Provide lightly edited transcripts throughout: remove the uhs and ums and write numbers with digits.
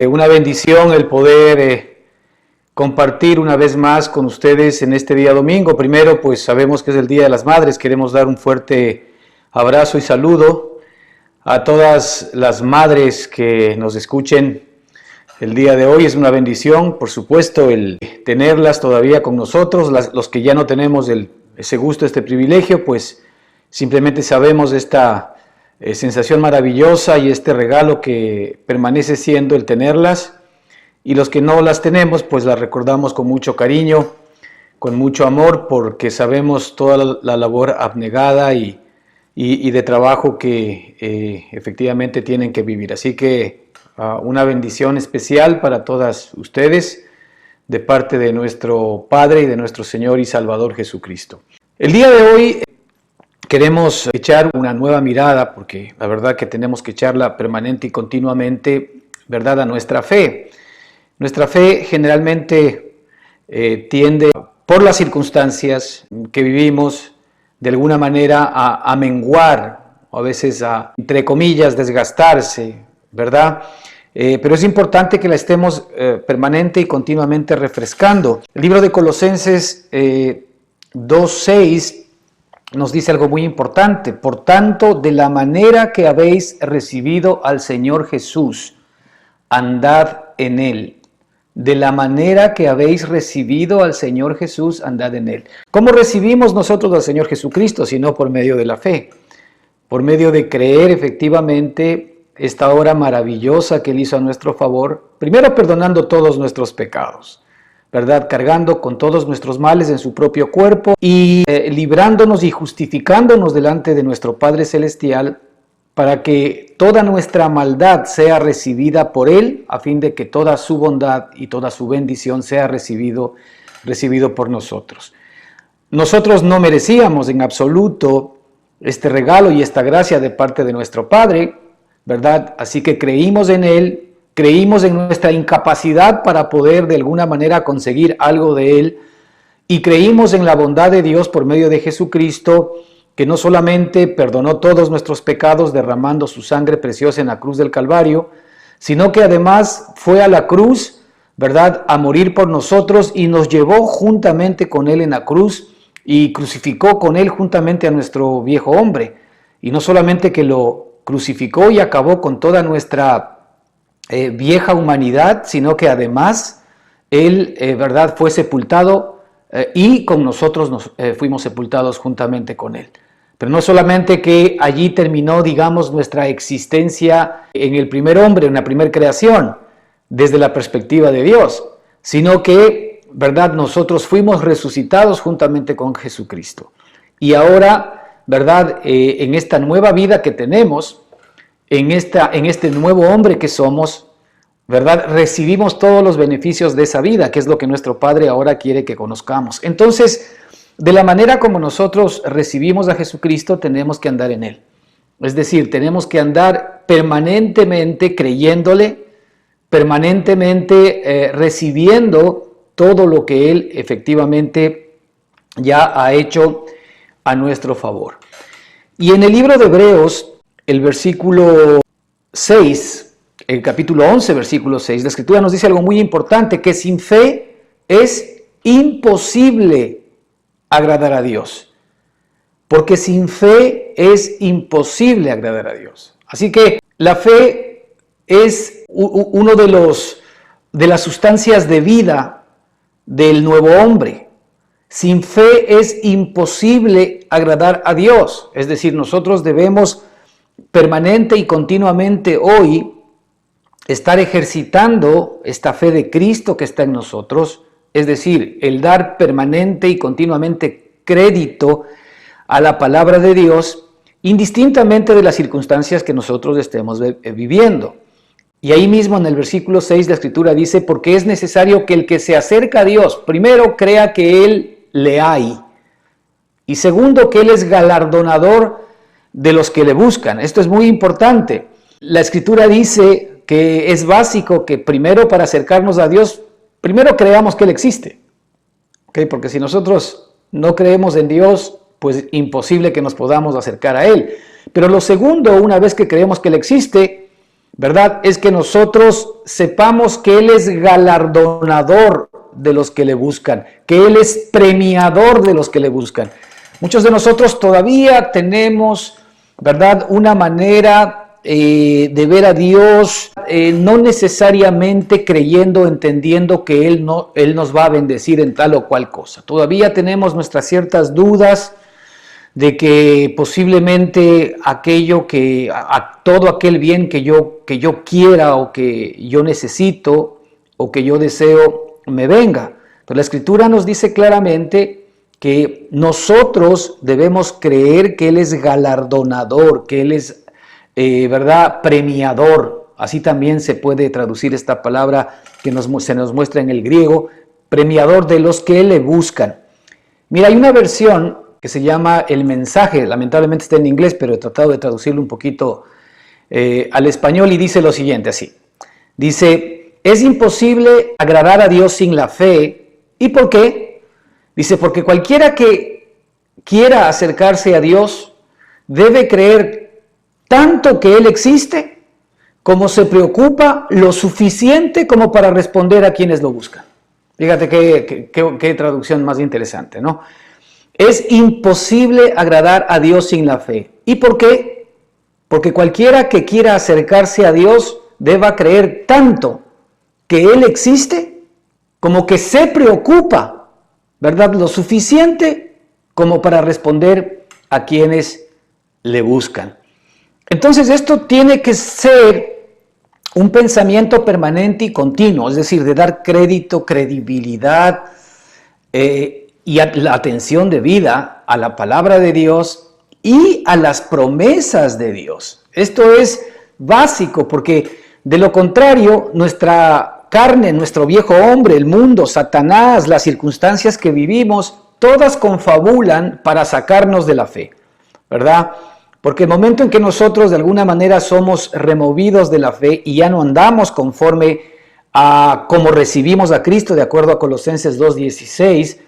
Una bendición el poder compartir una vez más con ustedes en este día domingo. Primero, pues sabemos que es el Día de las Madres. Queremos dar un fuerte abrazo y saludo a todas las madres que nos escuchen el día de hoy. Es una bendición, por supuesto, el tenerlas todavía con nosotros. Los que ya no tenemos ese gusto, este privilegio, pues simplemente sabemos esta sensación maravillosa y este regalo que permanece siendo el tenerlas, y los que no las tenemos pues las recordamos con mucho cariño, con mucho amor, porque sabemos toda la labor abnegada y de trabajo que efectivamente tienen que vivir. Así que una bendición especial para todas ustedes de parte de nuestro Padre y de nuestro Señor y Salvador Jesucristo. El día de hoy queremos echar una nueva mirada, porque la verdad que tenemos que echarla permanente y continuamente, ¿verdad?, a nuestra fe. Nuestra fe generalmente tiende, por las circunstancias que vivimos, de alguna manera a menguar, o a veces a, entre comillas, desgastarse, ¿verdad? Pero es importante que la estemos permanente y continuamente refrescando. El libro de Colosenses 2:6 nos dice algo muy importante. Por tanto, de la manera que habéis recibido al Señor Jesús, andad en Él. De la manera que habéis recibido al Señor Jesús, andad en Él. ¿Cómo recibimos nosotros al Señor Jesucristo? Sino por medio de la fe. Por medio de creer efectivamente esta obra maravillosa que Él hizo a nuestro favor. Primero perdonando todos nuestros pecados, ¿verdad? Cargando con todos nuestros males en su propio cuerpo y librándonos y justificándonos delante de nuestro Padre Celestial, para que toda nuestra maldad sea recibida por Él, a fin de que toda su bondad y toda su bendición sea recibido por nosotros. Nosotros no merecíamos en absoluto este regalo y esta gracia de parte de nuestro Padre, ¿verdad? Así que creímos en Él. Creímos en nuestra incapacidad para poder de alguna manera conseguir algo de Él, y creímos en la bondad de Dios por medio de Jesucristo, que no solamente perdonó todos nuestros pecados derramando su sangre preciosa en la cruz del Calvario, sino que además fue a la cruz, ¿verdad?, a morir por nosotros, y nos llevó juntamente con Él en la cruz y crucificó con Él juntamente a nuestro viejo hombre. Y no solamente que lo crucificó y acabó con toda nuestra vieja humanidad, sino que además Él, ¿verdad?, fue sepultado y con nosotros fuimos sepultados juntamente con Él. Pero no solamente que allí terminó, digamos, nuestra existencia en el primer hombre, en la primera creación, desde la perspectiva de Dios, sino que, ¿verdad?, nosotros fuimos resucitados juntamente con Jesucristo. Y ahora, ¿verdad?, en esta nueva vida que tenemos, en este nuevo hombre que somos, ¿verdad?, recibimos todos los beneficios de esa vida, que es lo que nuestro Padre ahora quiere que conozcamos. Entonces, de la manera como nosotros recibimos a Jesucristo, tenemos que andar en Él. Es decir, tenemos que andar permanentemente creyéndole, permanentemente recibiendo todo lo que Él efectivamente ya ha hecho a nuestro favor. Y en el libro de Hebreos, el versículo 6, el capítulo 11, versículo 6, la Escritura nos dice algo muy importante, que sin fe es imposible agradar a Dios. Porque sin fe es imposible agradar a Dios. Así que la fe es uno de las sustancias de vida del nuevo hombre. Sin fe es imposible agradar a Dios. Es decir, nosotros debemos permanente y continuamente hoy estar ejercitando esta fe de Cristo que está en nosotros, es decir, el dar permanente y continuamente crédito a la palabra de Dios, indistintamente de las circunstancias que nosotros estemos viviendo. Y ahí mismo en el versículo 6 la Escritura dice, porque es necesario que el que se acerca a Dios, primero crea que Él le hay, y segundo que Él es galardonador de los que le buscan. Esto es muy importante. La Escritura dice que es básico que primero, para acercarnos a Dios, primero creamos que Él existe. ¿Okay? Porque si nosotros no creemos en Dios, pues imposible que nos podamos acercar a Él. Pero lo segundo, una vez que creemos que Él existe, ¿verdad? Es que nosotros sepamos que Él es galardonador de los que le buscan, que Él es premiador de los que le buscan. Muchos de nosotros todavía tenemos, ¿verdad?, una manera de ver a Dios, no necesariamente creyendo, entendiendo que Él nos va a bendecir en tal o cual cosa. Todavía tenemos nuestras ciertas dudas de que posiblemente todo aquel bien que yo quiera o que yo necesito o que yo deseo me venga. Pero la Escritura nos dice claramente que nosotros debemos creer que Él es galardonador, que Él es, ¿verdad?, premiador. Así también se puede traducir esta palabra que se nos muestra en el griego, premiador de los que le buscan. Mira, hay una versión que se llama El Mensaje, lamentablemente está en inglés, pero he tratado de traducirlo un poquito al español y dice lo siguiente así. Dice, es imposible agradar a Dios sin la fe. ¿Y por qué? Dice, porque cualquiera que quiera acercarse a Dios debe creer tanto que Él existe, como se preocupa lo suficiente como para responder a quienes lo buscan. Fíjate qué traducción más interesante, ¿no? Es imposible agradar a Dios sin la fe. ¿Y por qué? Porque cualquiera que quiera acercarse a Dios deba creer tanto que Él existe, como que se preocupa, ¿verdad?, lo suficiente como para responder a quienes le buscan. Entonces esto tiene que ser un pensamiento permanente y continuo, es decir, de dar crédito, credibilidad y la atención debida a la palabra de Dios y a las promesas de Dios. Esto es básico porque de lo contrario, nuestra carne, nuestro viejo hombre, el mundo, Satanás, las circunstancias que vivimos, todas confabulan para sacarnos de la fe, ¿verdad? Porque el momento en que nosotros de alguna manera somos removidos de la fe y ya no andamos conforme a como recibimos a Cristo, de acuerdo a Colosenses 2:16,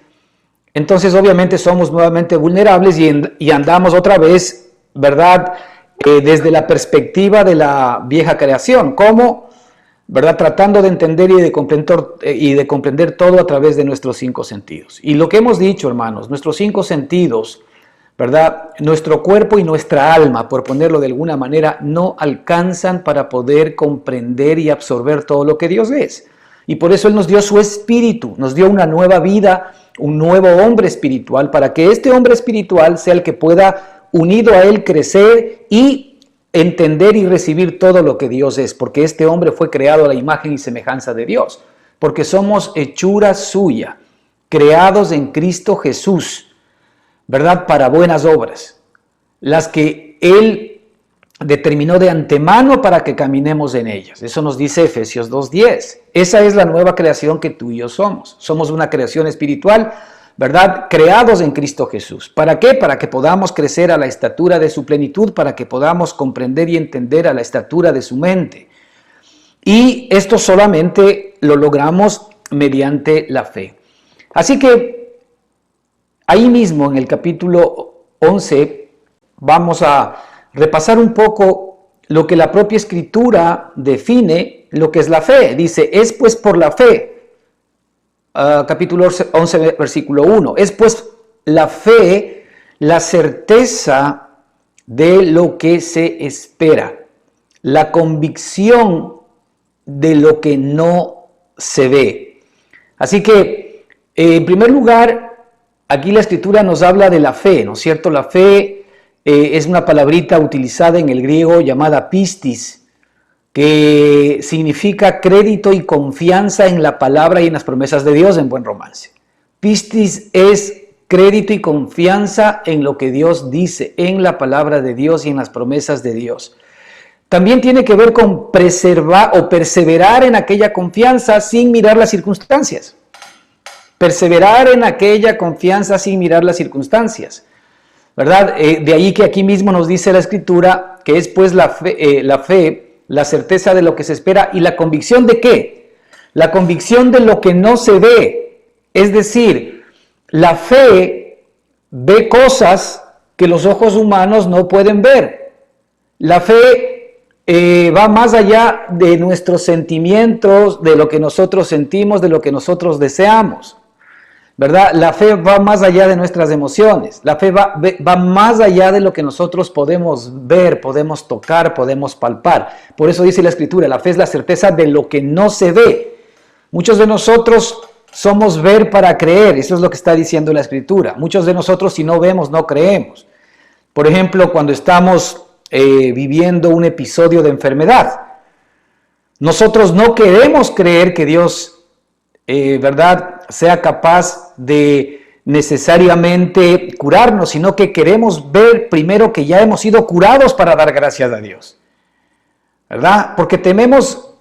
entonces obviamente somos nuevamente vulnerables y andamos otra vez, ¿verdad?, desde la perspectiva de la vieja creación. ¿Cómo? ¿Verdad? Tratando de entender y de comprender todo a través de nuestros 5 sentidos. Y lo que hemos dicho, hermanos, nuestros 5 sentidos, ¿verdad?, nuestro cuerpo y nuestra alma, por ponerlo de alguna manera, no alcanzan para poder comprender y absorber todo lo que Dios es. Y por eso Él nos dio su espíritu, nos dio una nueva vida, un nuevo hombre espiritual, para que este hombre espiritual sea el que pueda, unido a Él, crecer y entender y recibir todo lo que Dios es, porque este hombre fue creado a la imagen y semejanza de Dios, porque somos hechura suya, creados en Cristo Jesús, ¿verdad?, para buenas obras, las que Él determinó de antemano para que caminemos en ellas. Eso nos dice Efesios 2:10. Esa es la nueva creación que tú y yo somos. Somos una creación espiritual, ¿verdad?, creados en Cristo Jesús. ¿Para qué? Para que podamos crecer a la estatura de su plenitud, para que podamos comprender y entender a la estatura de su mente. Y esto solamente lo logramos mediante la fe. Así que ahí mismo en el capítulo 11 vamos a repasar un poco lo que la propia Escritura define lo que es la fe. Dice, es pues por la fe, capítulo 11, versículo 1, es pues la fe la certeza de lo que se espera, la convicción de lo que no se ve. Así que, en primer lugar, aquí la Escritura nos habla de la fe, ¿no es cierto? La fe es una palabrita utilizada en el griego llamada pistis, que significa crédito y confianza en la palabra y en las promesas de Dios en buen romance. Pistis es crédito y confianza en lo que Dios dice, en la palabra de Dios y en las promesas de Dios. También tiene que ver con preservar o perseverar en aquella confianza sin mirar las circunstancias. Perseverar en aquella confianza sin mirar las circunstancias, ¿verdad? De ahí que aquí mismo nos dice la Escritura que es pues la fe, la certeza de lo que se espera y la convicción de ¿qué? La convicción de lo que no se ve. Es decir, la fe ve cosas que los ojos humanos no pueden ver. La fe va más allá de nuestros sentimientos, de lo que nosotros sentimos, de lo que nosotros deseamos, ¿verdad? La fe va más allá de nuestras emociones, la fe va más allá de lo que nosotros podemos ver, podemos tocar, podemos palpar. Por eso dice la Escritura, la fe es la certeza de lo que no se ve. Muchos de nosotros somos ver para creer, eso es lo que está diciendo la Escritura. Muchos de nosotros, si no vemos, no creemos. Por ejemplo, cuando estamos viviendo un episodio de enfermedad, nosotros no queremos creer que Dios, ¿verdad?, sea capaz de necesariamente curarnos, sino que queremos ver primero que ya hemos sido curados para dar gracias a Dios, ¿verdad? Porque tememos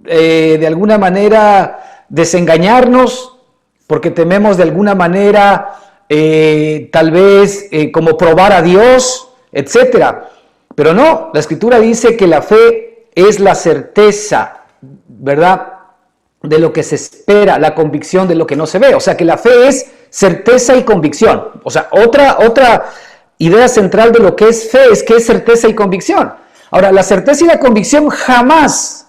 de alguna manera desengañarnos, porque tememos de alguna manera tal vez como probar a Dios, etcétera. Pero no, la Escritura dice que la fe es la certeza, ¿verdad?, de lo que se espera, la convicción de lo que no se ve. O sea que la fe es certeza y convicción. O sea, otra idea central de lo que es fe es que es certeza y convicción. Ahora, la certeza y la convicción jamás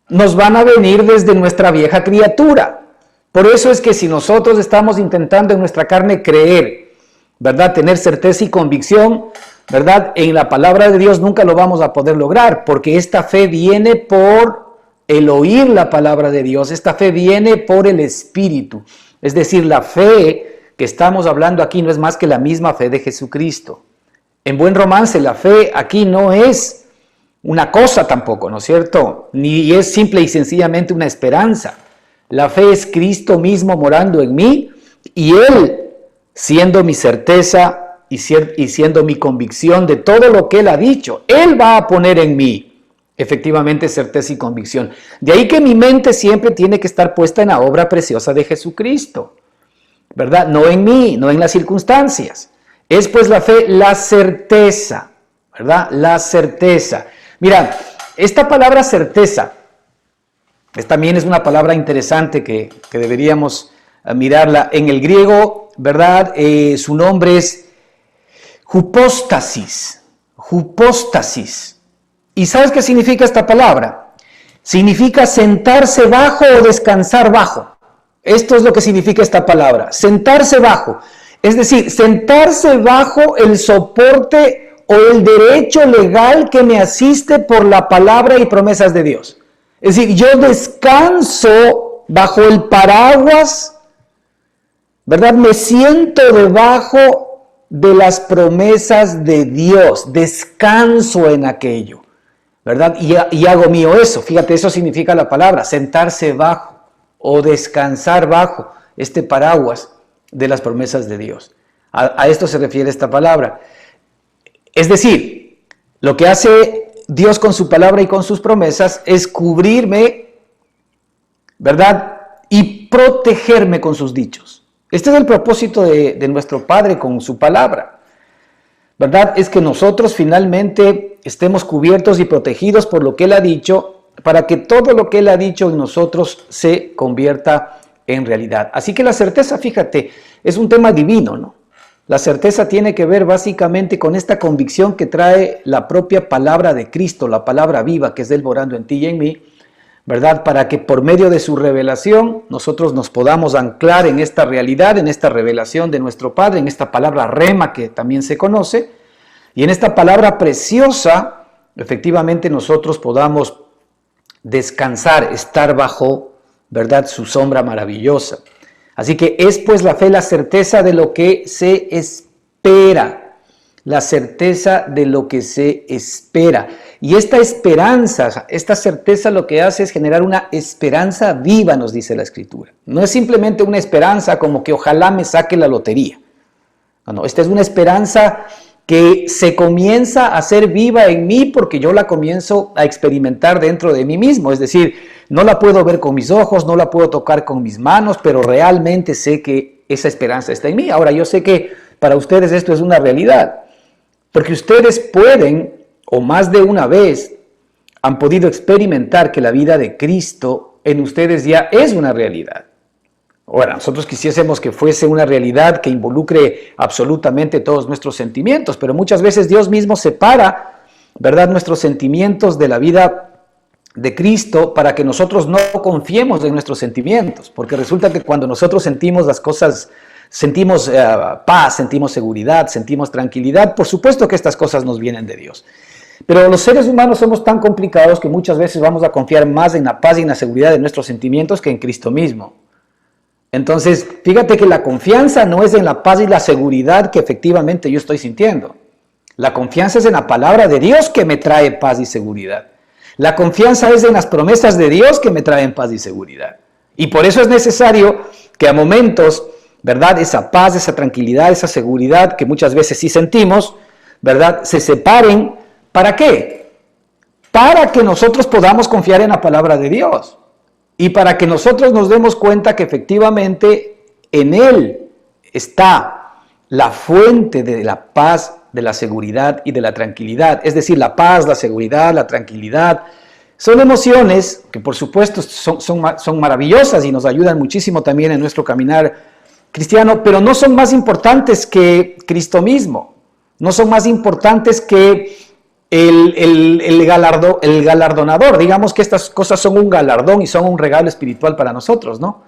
nos van a venir desde nuestra vieja criatura. Por eso es que si nosotros estamos intentando en nuestra carne creer, ¿verdad?, tener certeza y convicción, ¿verdad?, en la palabra de Dios nunca lo vamos a poder lograr, porque esta fe viene por el oír la palabra de Dios, esta fe viene por el Espíritu. Es decir, la fe que estamos hablando aquí no es más que la misma fe de Jesucristo. En buen romance, la fe aquí no es una cosa tampoco, ¿no es cierto? Ni es simple y sencillamente una esperanza. La fe es Cristo mismo morando en mí y Él siendo mi certeza y siendo mi convicción de todo lo que Él ha dicho. Él va a poner en mí efectivamente certeza y convicción. De ahí que mi mente siempre tiene que estar puesta en la obra preciosa de Jesucristo, ¿verdad? No en mí, no en las circunstancias. Es pues la fe la certeza, ¿verdad? La certeza. Mira, esta palabra certeza, también es una palabra interesante que deberíamos mirarla. En el griego, ¿verdad? Su nombre es hypostasis. Hypostasis. ¿Y sabes qué significa esta palabra? Significa sentarse bajo o descansar bajo. Esto es lo que significa esta palabra, sentarse bajo. Es decir, sentarse bajo el soporte o el derecho legal que me asiste por la palabra y promesas de Dios. Es decir, yo descanso bajo el paraguas, ¿verdad? Me siento debajo de las promesas de Dios, descanso en aquello, ¿verdad? Y hago mío eso. Fíjate, eso significa la palabra, sentarse bajo o descansar bajo este paraguas de las promesas de Dios. A esto se refiere esta palabra. Es decir, lo que hace Dios con su palabra y con sus promesas es cubrirme, ¿verdad? Y protegerme con sus dichos. Este es el propósito de nuestro Padre con su palabra, ¿verdad? Es que nosotros finalmente estemos cubiertos y protegidos por lo que Él ha dicho, para que todo lo que Él ha dicho en nosotros se convierta en realidad. Así que la certeza, fíjate, es un tema divino, ¿no? La certeza tiene que ver básicamente con esta convicción que trae la propia palabra de Cristo, la palabra viva que es Él morando en ti y en mí, ¿verdad? Para que por medio de su revelación nosotros nos podamos anclar en esta realidad, en esta revelación de nuestro Padre, en esta palabra rema que también se conoce, y en esta palabra preciosa, efectivamente nosotros podamos descansar, estar bajo, ¿verdad?, su sombra maravillosa. Así que es pues la fe la certeza de lo que se espera, la certeza de lo que se espera. Y esta esperanza, esta certeza lo que hace es generar una esperanza viva, nos dice la Escritura. No es simplemente una esperanza como que ojalá me saque la lotería. No, esta es una esperanza que se comienza a hacer viva en mí porque yo la comienzo a experimentar dentro de mí mismo. Es decir, no la puedo ver con mis ojos, no la puedo tocar con mis manos, pero realmente sé que esa esperanza está en mí. Ahora, yo sé que para ustedes esto es una realidad, porque ustedes pueden, o más de una vez, han podido experimentar que la vida de Cristo en ustedes ya es una realidad. Ahora, nosotros quisiésemos que fuese una realidad que involucre absolutamente todos nuestros sentimientos, pero muchas veces Dios mismo separa ¿verdad?, nuestros sentimientos de la vida de Cristo para que nosotros no confiemos en nuestros sentimientos, porque resulta que cuando nosotros sentimos las cosas, sentimos paz, sentimos seguridad, sentimos tranquilidad, por supuesto que estas cosas nos vienen de Dios. Pero los seres humanos somos tan complicados que muchas veces vamos a confiar más en la paz y en la seguridad de nuestros sentimientos que en Cristo mismo. Entonces, fíjate que la confianza no es en la paz y la seguridad que efectivamente yo estoy sintiendo. La confianza es en la palabra de Dios que me trae paz y seguridad. La confianza es en las promesas de Dios que me traen paz y seguridad. Y por eso es necesario que a momentos, ¿verdad?, esa paz, esa tranquilidad, esa seguridad que muchas veces sí sentimos, ¿verdad?, se separen. ¿Para qué? Para que nosotros podamos confiar en la palabra de Dios. Y para que nosotros nos demos cuenta que efectivamente en Él está la fuente de la paz, de la seguridad y de la tranquilidad. Es decir, la paz, la seguridad, la tranquilidad son emociones que por supuesto son maravillosas y nos ayudan muchísimo también en nuestro caminar cristiano, pero no son más importantes que Cristo mismo. No son más importantes que el galardonador. Digamos que estas cosas son un galardón y son un regalo espiritual para nosotros, ¿no?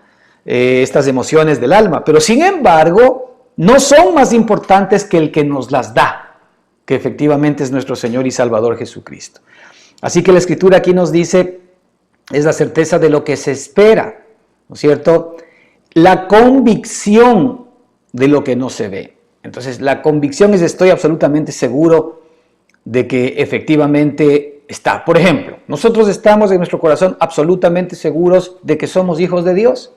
Estas emociones del alma. Pero sin embargo, no son más importantes que el que nos las da, que efectivamente es nuestro Señor y Salvador Jesucristo. Así que la Escritura aquí nos dice, es la certeza de lo que se espera, ¿no es cierto? La convicción de lo que no se ve. Entonces, la convicción es estoy absolutamente seguro de que efectivamente está. Por ejemplo, nosotros estamos en nuestro corazón absolutamente seguros de que somos hijos de Dios.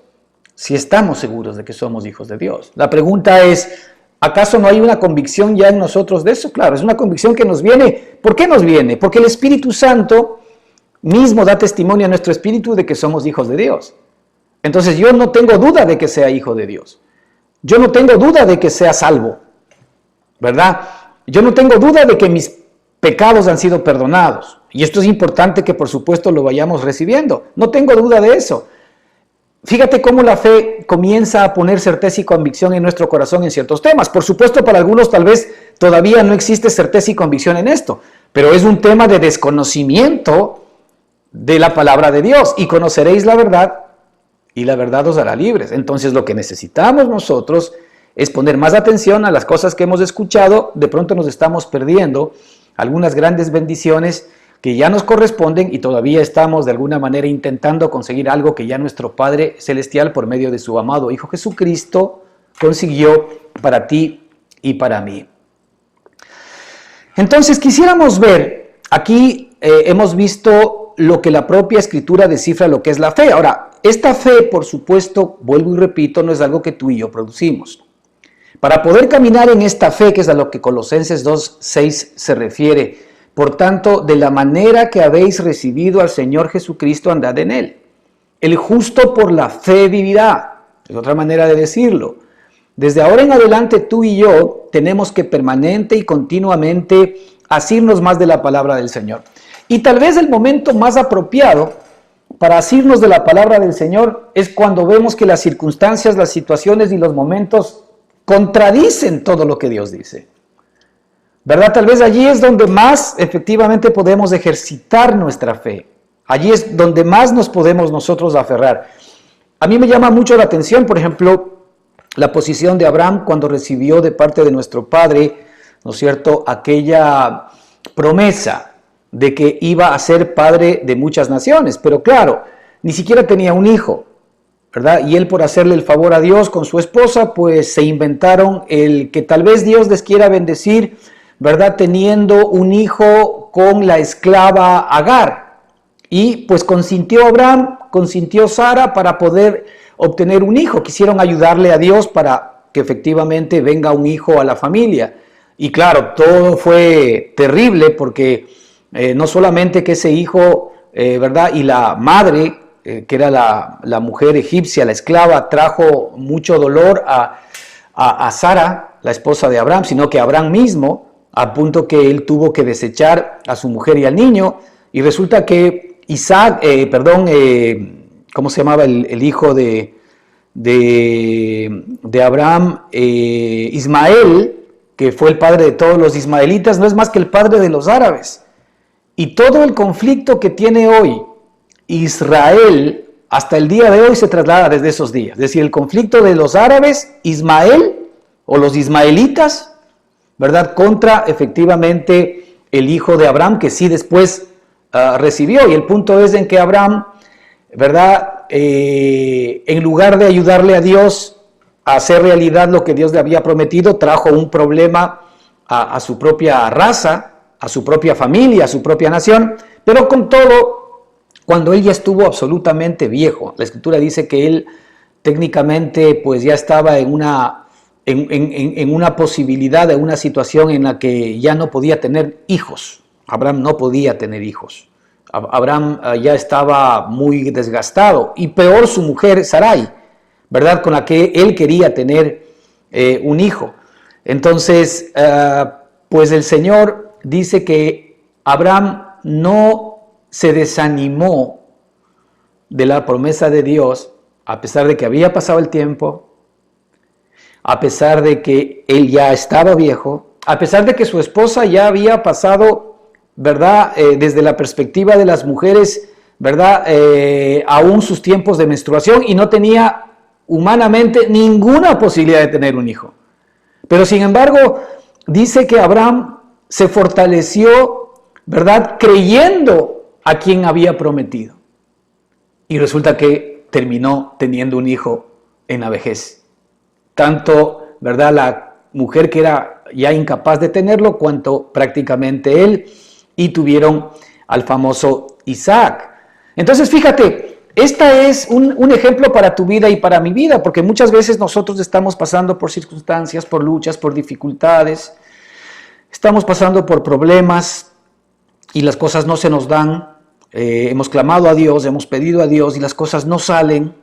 Si estamos seguros de que somos hijos de Dios. La pregunta es, ¿acaso no hay una convicción ya en nosotros de eso? Claro, es una convicción que nos viene. ¿Por qué nos viene? Porque el Espíritu Santo mismo da testimonio a nuestro espíritu de que somos hijos de Dios. Entonces yo no tengo duda de que sea hijo de Dios. Yo no tengo duda de que sea salvo, ¿verdad? Yo no tengo duda de que mis pecados han sido perdonados. Y esto es importante que por supuesto lo vayamos recibiendo. No tengo duda de eso. Fíjate cómo la fe comienza a poner certeza y convicción en nuestro corazón en ciertos temas. Por supuesto, para algunos tal vez todavía no existe certeza y convicción en esto, pero es un tema de desconocimiento de la palabra de Dios. Y conoceréis la verdad, y la verdad os hará libres. Entonces, lo que necesitamos nosotros es poner más atención a las cosas que hemos escuchado. De pronto nos estamos perdiendo algunas grandes bendiciones que ya nos corresponden y todavía estamos de alguna manera intentando conseguir algo que ya nuestro Padre Celestial por medio de su amado Hijo Jesucristo consiguió para ti y para mí. Entonces quisiéramos ver, aquí hemos visto lo que la propia Escritura descifra lo que es la fe. Ahora, esta fe, por supuesto, vuelvo y repito, no es algo que tú y yo producimos. Para poder caminar en esta fe, que es a lo que Colosenses 2:6 se refiere, por tanto, de la manera que habéis recibido al Señor Jesucristo, andad en Él. El justo por la fe vivirá. Es otra manera de decirlo. Desde ahora en adelante, tú y yo tenemos que permanente y continuamente asirnos más de la palabra del Señor. Y tal vez el momento más apropiado para asirnos de la palabra del Señor es cuando vemos que las circunstancias, las situaciones y los momentos contradicen todo lo que Dios dice. ¿Verdad? Tal vez allí es donde más efectivamente podemos ejercitar nuestra fe. Allí es donde más nos podemos nosotros aferrar. A mí me llama mucho la atención, por ejemplo, la posición de Abraham cuando recibió de parte de nuestro Padre, ¿no es cierto?, aquella promesa de que iba a ser padre de muchas naciones. Pero claro, ni siquiera tenía un hijo, ¿verdad? Y él, por hacerle el favor a Dios con su esposa, pues se inventaron el que tal vez Dios les quiera bendecir, ¿verdad?, teniendo un hijo con la esclava Agar. Y pues consintió Abraham, consintió Sara para poder obtener un hijo. Quisieron ayudarle a Dios para que efectivamente venga un hijo a la familia. Y claro, todo fue terrible porque no solamente que ese hijo, ¿verdad?, y la madre, que era la mujer egipcia, la esclava, trajo mucho dolor a Sara, la esposa de Abraham, sino que Abraham mismo, a punto que él tuvo que desechar a su mujer y al niño, y resulta que ¿cómo se llamaba el hijo de Abraham? Ismael, que fue el padre de todos los ismaelitas, no es más que el padre de los árabes. Y todo el conflicto que tiene hoy Israel hasta el día de hoy se traslada desde esos días. Es decir, el conflicto de los árabes, Ismael o los ismaelitas, ¿verdad? Contra efectivamente el hijo de Abraham, que sí después recibió. Y el punto es en que Abraham, ¿verdad? En lugar de ayudarle a Dios a hacer realidad lo que Dios le había prometido, trajo un problema a su propia raza, a su propia familia, a su propia nación. Pero con todo, cuando él ya estuvo absolutamente viejo, la Escritura dice que él técnicamente pues ya estaba en una posibilidad, en una situación en la que ya no podía tener hijos. Abraham no podía tener hijos. Abraham ya estaba muy desgastado, y peor su mujer Sarai, ¿verdad? Con la que él quería tener un hijo. Entonces, pues el Señor dice que Abraham no se desanimó de la promesa de Dios, a pesar de que había pasado el tiempo, a pesar de que él ya estaba viejo, a pesar de que su esposa ya había pasado, ¿verdad? Desde la perspectiva de las mujeres, ¿verdad? Aún sus tiempos de menstruación, y no tenía humanamente ninguna posibilidad de tener un hijo. Pero sin embargo, dice que Abraham se fortaleció, ¿verdad? Creyendo a quien había prometido. Y resulta que terminó teniendo un hijo en la vejez. Tanto, ¿verdad?, la mujer que era ya incapaz de tenerlo, cuanto prácticamente él, y tuvieron al famoso Isaac. Entonces, fíjate, esta es un ejemplo para tu vida y para mi vida, porque muchas veces nosotros estamos pasando por circunstancias, por luchas, por dificultades, estamos pasando por problemas y las cosas no se nos dan. Hemos clamado a Dios, hemos pedido a Dios y las cosas no salen,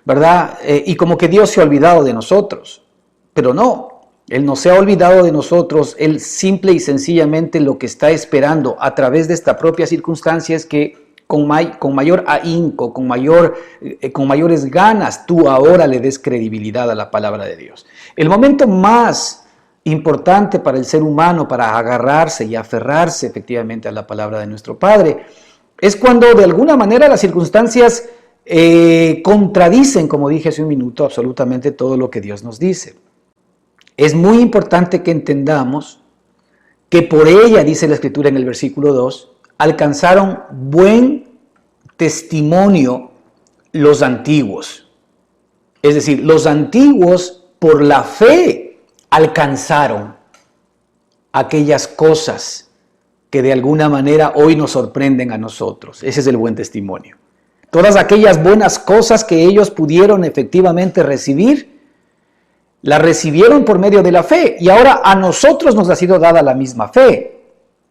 ¿verdad? Y como que Dios se ha olvidado de nosotros, pero no, Él no se ha olvidado de nosotros. Él simple y sencillamente lo que está esperando a través de esta propia circunstancia es que con mayor ahínco, con mayores ganas, tú ahora le des credibilidad a la palabra de Dios. El momento más importante para el ser humano, para agarrarse y aferrarse efectivamente a la palabra de nuestro Padre, es cuando de alguna manera las circunstancias contradicen, como dije hace un minuto, absolutamente todo lo que Dios nos dice. Es muy importante que entendamos que por ella, dice la Escritura en el versículo 2, alcanzaron buen testimonio los antiguos. Es decir, los antiguos por la fe alcanzaron aquellas cosas que de alguna manera hoy nos sorprenden a nosotros. Ese es el buen testimonio. Todas aquellas buenas cosas que ellos pudieron efectivamente recibir, las recibieron por medio de la fe, y ahora a nosotros nos ha sido dada la misma fe.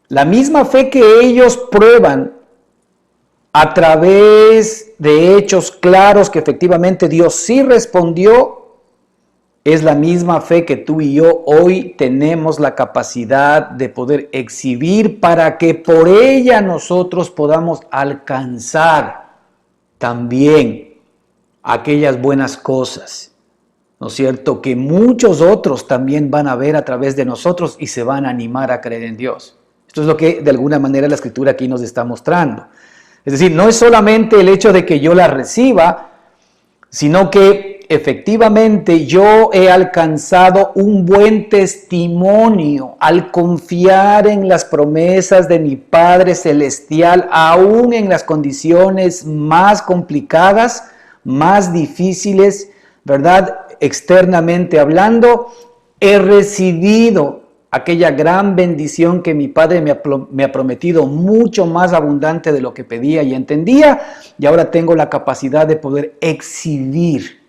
La misma fe que ellos prueban a través de hechos claros que efectivamente Dios sí respondió, es la misma fe que tú y yo hoy tenemos la capacidad de poder exhibir para que por ella nosotros podamos alcanzar también aquellas buenas cosas, ¿no es cierto?, que muchos otros también van a ver a través de nosotros y se van a animar a creer en Dios. Esto es lo que de alguna manera la Escritura aquí nos está mostrando. Es decir, no es solamente el hecho de que yo la reciba, sino que efectivamente yo he alcanzado un buen testimonio al confiar en las promesas de mi Padre Celestial, aún en las condiciones más complicadas, más difíciles, ¿verdad? Externamente hablando, he recibido aquella gran bendición que mi Padre me ha prometido, mucho más abundante de lo que pedía y entendía, y ahora tengo la capacidad de poder exhibir,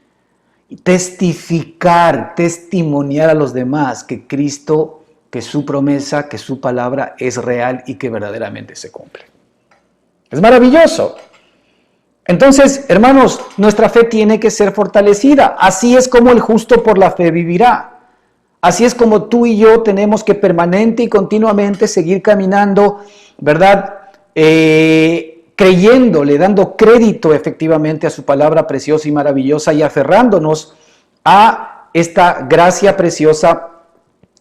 testificar, testimoniar a los demás que Cristo, que su promesa, que su palabra es real y que verdaderamente se cumple. Es maravilloso. Entonces, hermanos, nuestra fe tiene que ser fortalecida. Así es como el justo por la fe vivirá. Así es como tú y yo tenemos que permanente y continuamente seguir caminando, ¿verdad? Creyéndole, dando crédito efectivamente a su palabra preciosa y maravillosa y aferrándonos a esta gracia preciosa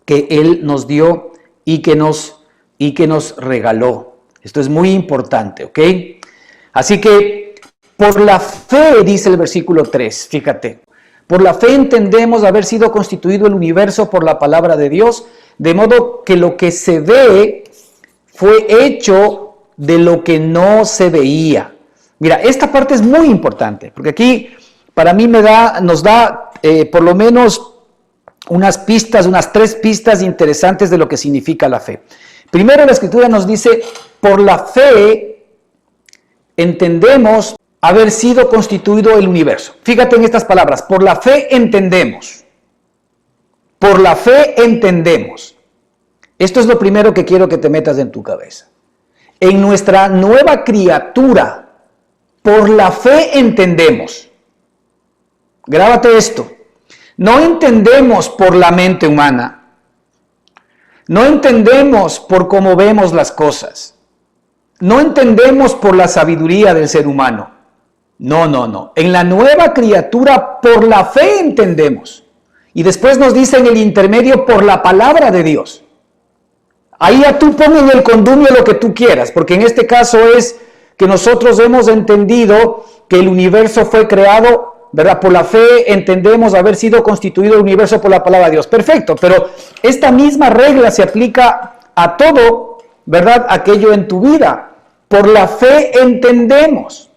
que Él nos dio y que nos regaló. Esto es muy importante, ¿ok? Así que por la fe, dice el versículo 3, fíjate, por la fe entendemos haber sido constituido el universo por la palabra de Dios, de modo que lo que se ve fue hecho de lo que no se veía. Mira, esta parte es muy importante, porque aquí para mí nos da por lo menos unas pistas, unas 3 pistas interesantes de lo que significa la fe. Primero, la Escritura nos dice, por la fe entendemos haber sido constituido el universo. Fíjate en estas palabras, por la fe entendemos. Por la fe entendemos. Esto es lo primero que quiero que te metas en tu cabeza. En nuestra nueva criatura, por la fe entendemos. Grábate esto. No entendemos por la mente humana. No entendemos por cómo vemos las cosas. No entendemos por la sabiduría del ser humano. No. En la nueva criatura, por la fe entendemos. Y después nos dice en el intermedio, por la palabra de Dios. Ahí ya tú pones en el condumio lo que tú quieras, porque en este caso es que nosotros hemos entendido que el universo fue creado, ¿verdad? Por la fe entendemos haber sido constituido el universo por la palabra de Dios. Perfecto, pero esta misma regla se aplica a todo, ¿verdad? Aquello en tu vida. Por la fe entendemos,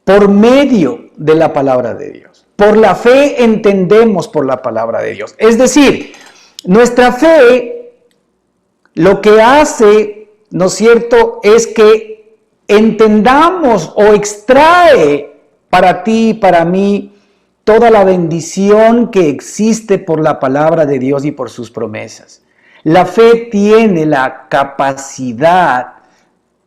por medio de la palabra de Dios. Por la fe entendemos por la palabra de Dios. Es decir, nuestra fe lo que hace, ¿no es cierto?, es que entendamos o extrae para ti y para mí toda la bendición que existe por la palabra de Dios y por sus promesas. La fe tiene la capacidad,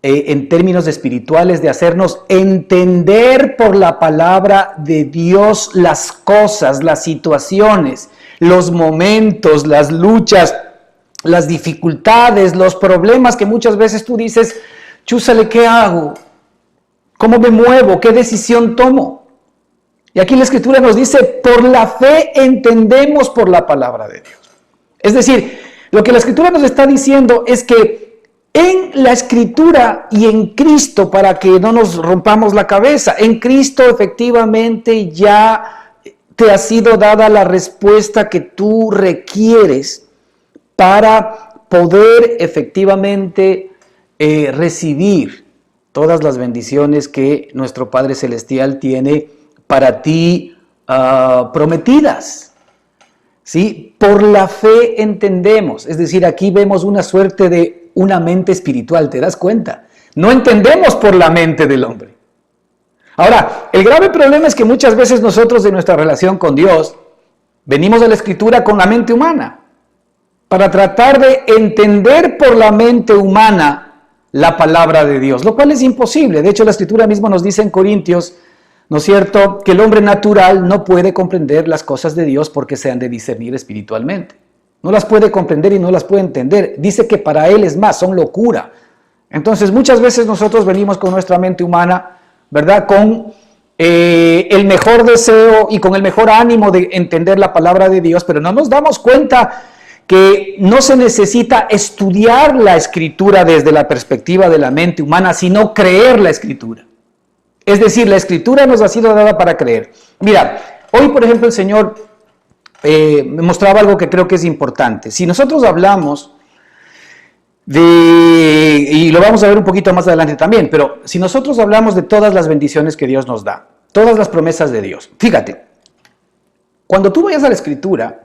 en términos espirituales, de hacernos entender por la palabra de Dios las cosas, las situaciones, los momentos, las luchas, las dificultades, los problemas que muchas veces tú dices, chúsale, ¿qué hago? ¿Cómo me muevo? ¿Qué decisión tomo? Y aquí la Escritura nos dice, por la fe entendemos por la palabra de Dios. Es decir, lo que la Escritura nos está diciendo es que en la Escritura y en Cristo, para que no nos rompamos la cabeza, en Cristo efectivamente ya te ha sido dada la respuesta que tú requieres para poder efectivamente recibir todas las bendiciones que nuestro Padre Celestial tiene para ti prometidas. ¿Sí? Por la fe entendemos, es decir, aquí vemos una suerte de una mente espiritual, ¿te das cuenta? No entendemos por la mente del hombre. Ahora, el grave problema es que muchas veces nosotros en nuestra relación con Dios venimos a la Escritura con la mente humana para tratar de entender por la mente humana la palabra de Dios, lo cual es imposible. De hecho, la Escritura misma nos dice en Corintios, ¿no es cierto?, que el hombre natural no puede comprender las cosas de Dios porque se han de discernir espiritualmente. No las puede comprender y no las puede entender. Dice que para él es más, son locura. Entonces, muchas veces nosotros venimos con nuestra mente humana, ¿verdad?, con el mejor deseo y con el mejor ánimo de entender la palabra de Dios, pero no nos damos cuenta que no se necesita estudiar la Escritura desde la perspectiva de la mente humana, sino creer la Escritura. Es decir, la Escritura nos ha sido dada para creer. Mira, hoy por ejemplo el Señor me mostraba algo que creo que es importante. Si nosotros hablamos y lo vamos a ver un poquito más adelante también, pero si nosotros hablamos de todas las bendiciones que Dios nos da, todas las promesas de Dios, fíjate, cuando tú vayas a la Escritura,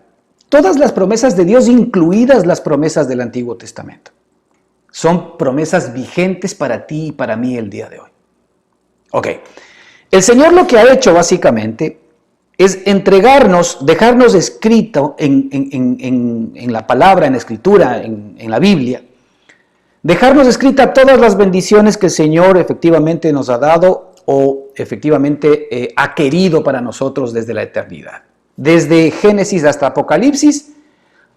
todas las promesas de Dios, incluidas las promesas del Antiguo Testamento, son promesas vigentes para ti y para mí el día de hoy. Ok, el Señor lo que ha hecho básicamente es entregarnos, dejarnos escrito en la palabra, en la Escritura, en la Biblia, dejarnos escritas todas las bendiciones que el Señor efectivamente nos ha dado o efectivamente ha querido para nosotros desde la eternidad. Desde Génesis hasta Apocalipsis,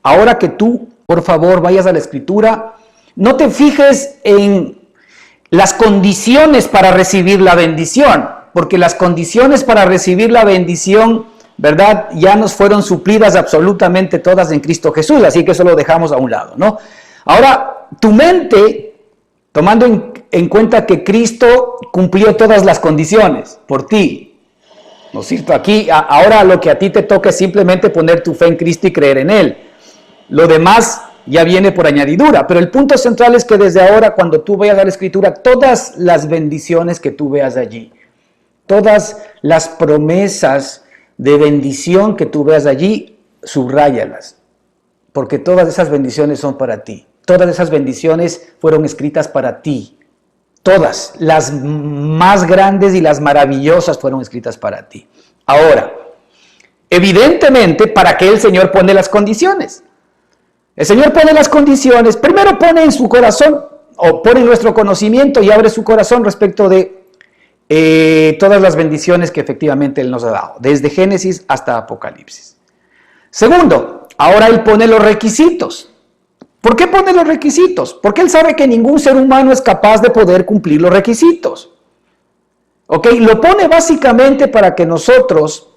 ahora que tú, por favor, vayas a la Escritura, no te fijes en las condiciones para recibir la bendición, porque las condiciones para recibir la bendición, ¿verdad?, ya nos fueron suplidas absolutamente todas en Cristo Jesús, así que eso lo dejamos a un lado, ¿no? Ahora, tu mente tomando en cuenta que Cristo cumplió todas las condiciones por ti. ¿No es cierto? Aquí, ahora lo que a ti te toca es simplemente poner tu fe en Cristo y creer en Él. Lo demás ya viene por añadidura, pero el punto central es que desde ahora, cuando tú veas a la Escritura, todas las bendiciones que tú veas allí, todas las promesas de bendición que tú veas allí, subráyalas, porque todas esas bendiciones son para ti. Todas esas bendiciones fueron escritas para ti. Todas, las más grandes y las maravillosas fueron escritas para ti. Ahora, evidentemente, ¿para qué el Señor pone las condiciones? El Señor pone las condiciones, primero pone en su corazón, o pone en nuestro conocimiento y abre su corazón respecto de todas las bendiciones que efectivamente Él nos ha dado, desde Génesis hasta Apocalipsis. Segundo, ahora Él pone los requisitos. ¿Por qué pone los requisitos? Porque Él sabe que ningún ser humano es capaz de poder cumplir los requisitos. ¿Ok? Lo pone básicamente para que nosotros,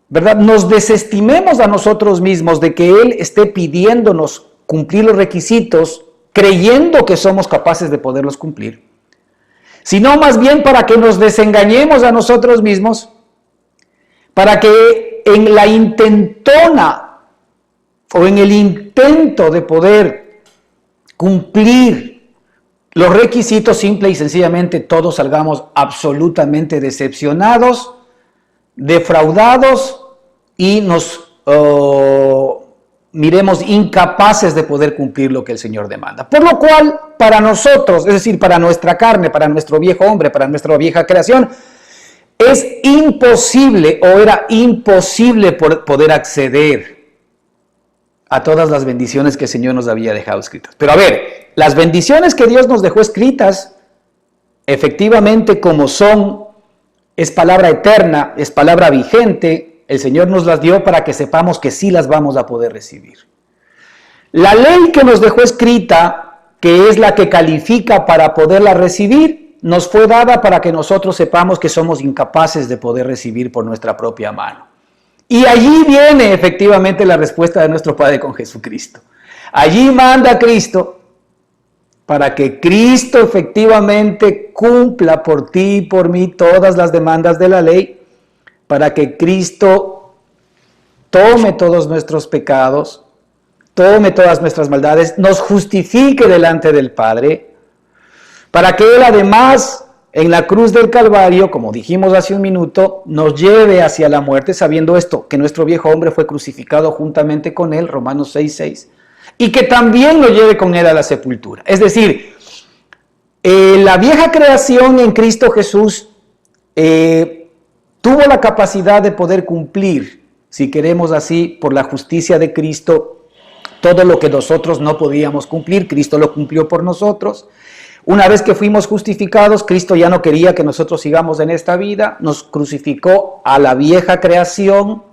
¿verdad?, nos desestimemos a nosotros mismos de que Él esté pidiéndonos cumplir los requisitos, creyendo que somos capaces de poderlos cumplir, sino más bien para que nos desengañemos a nosotros mismos, para que en la intentona o en el intento de poder cumplir los requisitos, simple y sencillamente todos salgamos absolutamente decepcionados, defraudados y nos miremos incapaces de poder cumplir lo que el Señor demanda. Por lo cual, para nosotros, es decir, para nuestra carne, para nuestro viejo hombre, para nuestra vieja creación, es imposible o era imposible poder acceder a todas las bendiciones que el Señor nos había dejado escritas. Pero a ver, las bendiciones que Dios nos dejó escritas, efectivamente como son, es palabra eterna, es palabra vigente, el Señor nos las dio para que sepamos que sí las vamos a poder recibir. La ley que nos dejó escrita, que es la que califica para poderla recibir, nos fue dada para que nosotros sepamos que somos incapaces de poder recibir por nuestra propia mano. Y allí viene efectivamente la respuesta de nuestro Padre con Jesucristo. Allí manda a Cristo para que Cristo efectivamente cumpla por ti y por mí todas las demandas de la ley, para que Cristo tome todos nuestros pecados, tome todas nuestras maldades, nos justifique delante del Padre, para que Él además en la cruz del Calvario, como dijimos hace un minuto, nos lleve hacia la muerte, sabiendo esto, que nuestro viejo hombre fue crucificado juntamente con Él, Romanos 6:6, y que también lo lleve con Él a la sepultura. Es decir, la vieja creación en Cristo Jesús tuvo la capacidad de poder cumplir, si queremos así, por la justicia de Cristo, todo lo que nosotros no podíamos cumplir. Cristo lo cumplió por nosotros. Una vez que fuimos justificados, Cristo ya no quería que nosotros sigamos en esta vida, nos crucificó a la vieja creación,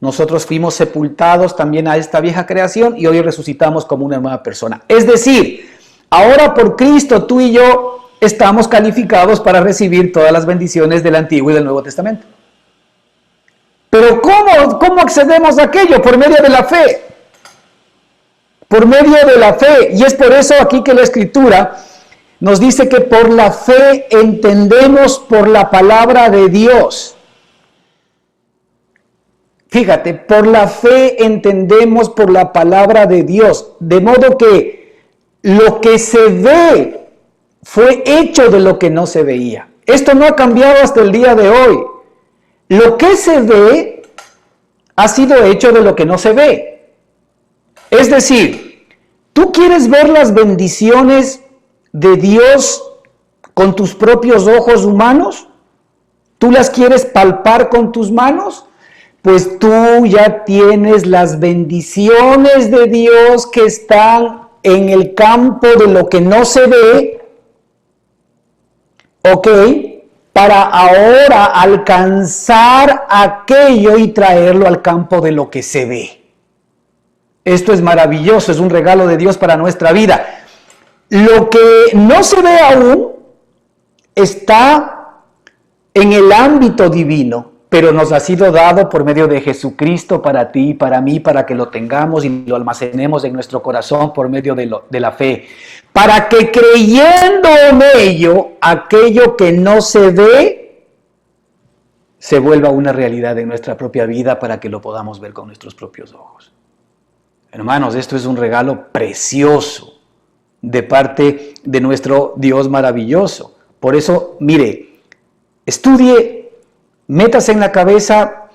nosotros fuimos sepultados también a esta vieja creación y hoy resucitamos como una nueva persona. Es decir, ahora por Cristo tú y yo estamos calificados para recibir todas las bendiciones del Antiguo y del Nuevo Testamento. Pero ¿cómo accedemos a aquello? Por medio de la fe. Por medio de la fe. Y es por eso aquí que la Escritura nos dice que por la fe entendemos por la palabra de Dios. Fíjate, por la fe entendemos por la palabra de Dios. De modo que lo que se ve fue hecho de lo que no se veía. Esto no ha cambiado hasta el día de hoy. Lo que se ve ha sido hecho de lo que no se ve. Es decir, tú quieres ver las bendiciones de Dios con tus propios ojos humanos, tú las quieres palpar con tus manos, pues tú ya tienes las bendiciones de Dios que están en el campo de lo que no se ve, ¿ok? Para ahora alcanzar aquello y traerlo al campo de lo que se ve. Esto es maravilloso, es un regalo de Dios para nuestra vida. Lo que no se ve aún está en el ámbito divino, pero nos ha sido dado por medio de Jesucristo para ti y para mí, para que lo tengamos y lo almacenemos en nuestro corazón por medio de la fe. Para que creyendo en ello, aquello que no se ve, se vuelva una realidad en nuestra propia vida para que lo podamos ver con nuestros propios ojos. Hermanos, esto es un regalo precioso de parte de nuestro Dios maravilloso. Por eso, mire, estudie, métase en la cabeza,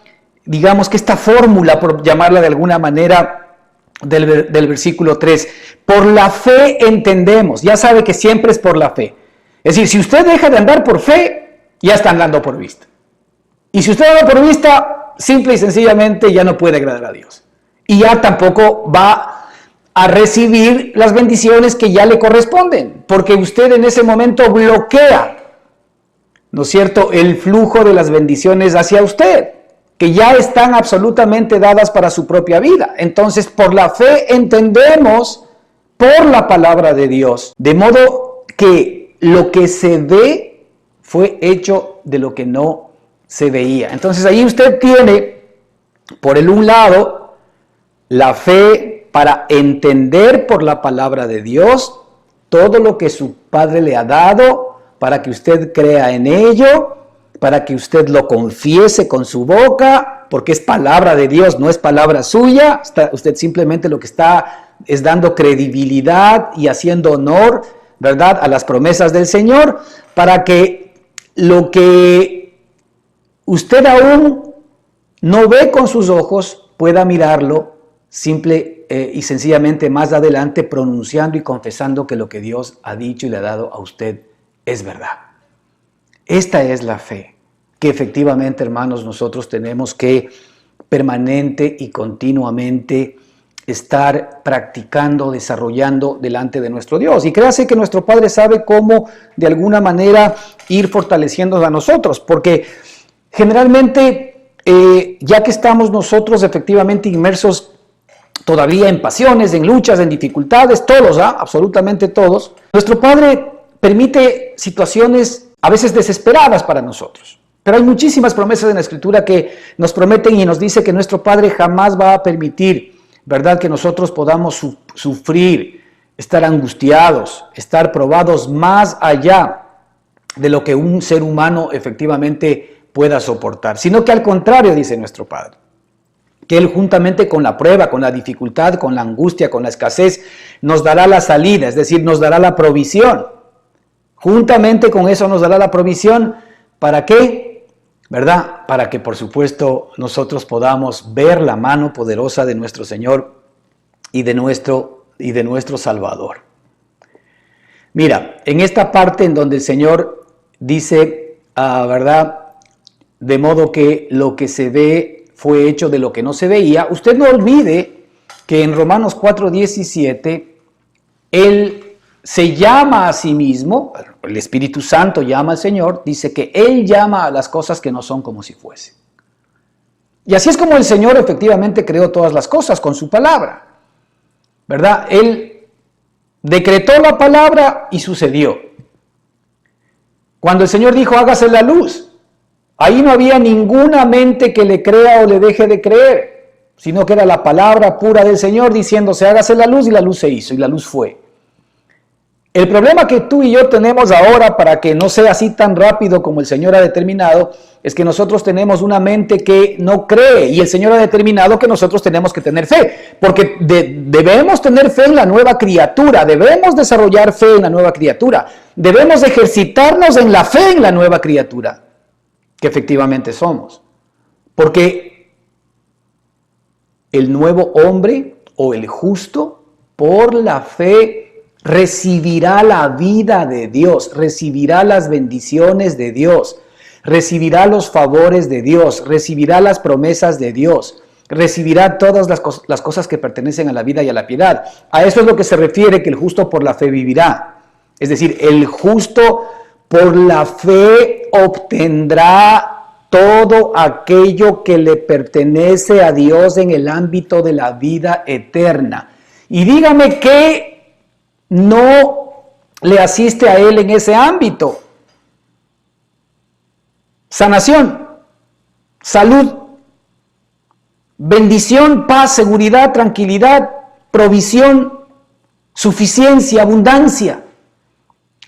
digamos que esta fórmula, por llamarla de alguna manera, del versículo 3. Por la fe entendemos, ya sabe que siempre es por la fe. Es decir, si usted deja de andar por fe, ya está andando por vista. Y si usted anda por vista, simple y sencillamente ya no puede agradar a Dios. Y ya tampoco va a recibir las bendiciones que ya le corresponden, porque usted en ese momento bloquea, ¿no es cierto?, el flujo de las bendiciones hacia usted, que ya están absolutamente dadas para su propia vida. Entonces, por la fe entendemos por la palabra de Dios, de modo que lo que se ve fue hecho de lo que no se veía. Entonces, ahí usted tiene, por el un lado, la fe para entender por la palabra de Dios todo lo que su Padre le ha dado, para que usted crea en ello, para que usted lo confiese con su boca, porque es palabra de Dios, no es palabra suya. Usted simplemente lo que está es dando credibilidad y haciendo honor, ¿verdad?, a las promesas del Señor, para que lo que usted aún no ve con sus ojos pueda mirarlo simple y sencillamente más adelante, pronunciando y confesando que lo que Dios ha dicho y le ha dado a usted es verdad. Esta es la fe que efectivamente, hermanos, nosotros tenemos que permanente y continuamente estar practicando, desarrollando delante de nuestro Dios. Y créase que nuestro Padre sabe cómo de alguna manera ir fortaleciéndonos a nosotros, porque generalmente, ya que estamos nosotros efectivamente inmersos todavía en pasiones, en luchas, en dificultades, todos, absolutamente todos, nuestro Padre permite situaciones a veces desesperadas para nosotros. Pero hay muchísimas promesas en la Escritura que nos prometen y nos dice que nuestro Padre jamás va a permitir, ¿verdad?, que nosotros podamos sufrir, estar angustiados, estar probados más allá de lo que un ser humano efectivamente pueda soportar, sino que al contrario, dice nuestro Padre, que Él juntamente con la prueba, con la dificultad, con la angustia, con la escasez, nos dará la salida, es decir, nos dará la provisión. Juntamente con eso nos dará la provisión, ¿para qué? ¿Verdad? Para que, por supuesto, nosotros podamos ver la mano poderosa de nuestro Señor y de nuestro Salvador. Mira, en esta parte en donde el Señor dice, ¿verdad?, de modo que lo que se ve fue hecho de lo que no se veía, usted no olvide que en Romanos 4:17, Él se llama a sí mismo, el Espíritu Santo llama al Señor, dice que Él llama a las cosas que no son como si fuesen. Y así es como el Señor efectivamente creó todas las cosas con su palabra, ¿verdad? Él decretó la palabra y sucedió. Cuando el Señor dijo, hágase la luz, ahí no había ninguna mente que le crea o le deje de creer, sino que era la palabra pura del Señor diciéndose, hágase la luz, y la luz se hizo, y la luz fue. El problema que tú y yo tenemos ahora, para que no sea así tan rápido como el Señor ha determinado, es que nosotros tenemos una mente que no cree, y el Señor ha determinado que nosotros tenemos que tener fe, porque debemos tener fe en la nueva criatura, debemos desarrollar fe en la nueva criatura, debemos ejercitarnos en la fe en la nueva criatura que efectivamente somos, porque el nuevo hombre o el justo por la fe recibirá la vida de Dios, recibirá las bendiciones de Dios, recibirá los favores de Dios, recibirá las promesas de Dios, recibirá todas las cosas que pertenecen a la vida y a la piedad. A eso es lo que se refiere que el justo por la fe vivirá. Es decir, el justo por la fe obtendrá todo aquello que le pertenece a Dios en el ámbito de la vida eterna. Y dígame qué no le asiste a él en ese ámbito. Sanación. salud, bendición, paz, seguridad, tranquilidad, provisión, suficiencia, abundancia.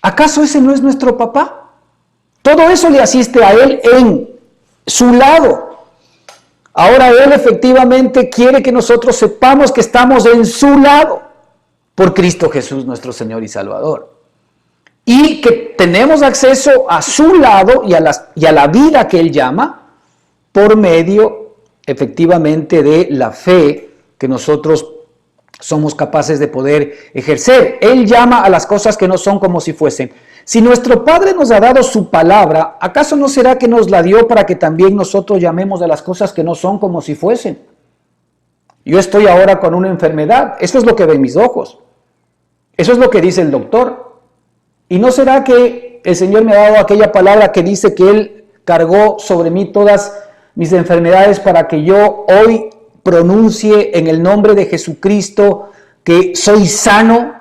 ¿Acaso ese no es nuestro papá? Todo eso le asiste a Él en su lado. Ahora Él efectivamente quiere que nosotros sepamos que estamos en su lado por Cristo Jesús, nuestro Señor y Salvador. Y que tenemos acceso a su lado y a la vida que Él llama por medio efectivamente de la fe que nosotros somos capaces de poder ejercer. Él llama a las cosas que no son como si fuesen. Si nuestro Padre nos ha dado su palabra, ¿acaso no será que nos la dio para que también nosotros llamemos a las cosas que no son como si fuesen? Yo estoy ahora con una enfermedad, eso es lo que ven mis ojos, eso es lo que dice el doctor. ¿Y no será que el Señor me ha dado aquella palabra que dice que Él cargó sobre mí todas mis enfermedades para que yo hoy pronuncie en el nombre de Jesucristo que soy sano?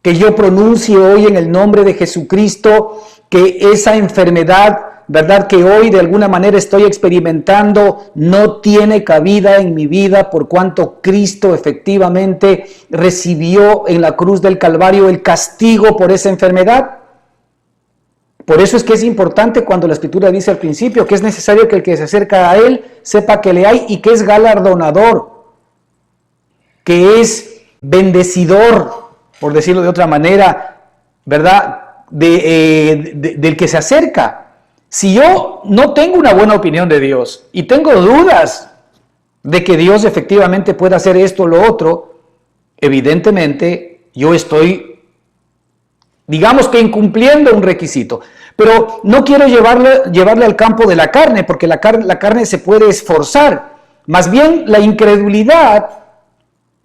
Que yo pronuncie hoy en el nombre de Jesucristo que esa enfermedad, ¿verdad?, que hoy de alguna manera estoy experimentando, no tiene cabida en mi vida, por cuanto Cristo efectivamente recibió en la cruz del Calvario el castigo por esa enfermedad. Por eso es que es importante cuando la Escritura dice al principio que es necesario que el que se acerca a Él sepa que le hay y que es galardonador, que es bendecidor, por decirlo de otra manera, ¿verdad?, del que se acerca. Si yo no tengo una buena opinión de Dios y tengo dudas de que Dios efectivamente pueda hacer esto o lo otro, evidentemente yo estoy, digamos que incumpliendo un requisito. Pero no quiero llevarle al campo de la carne, porque la carne se puede esforzar. Más bien la incredulidad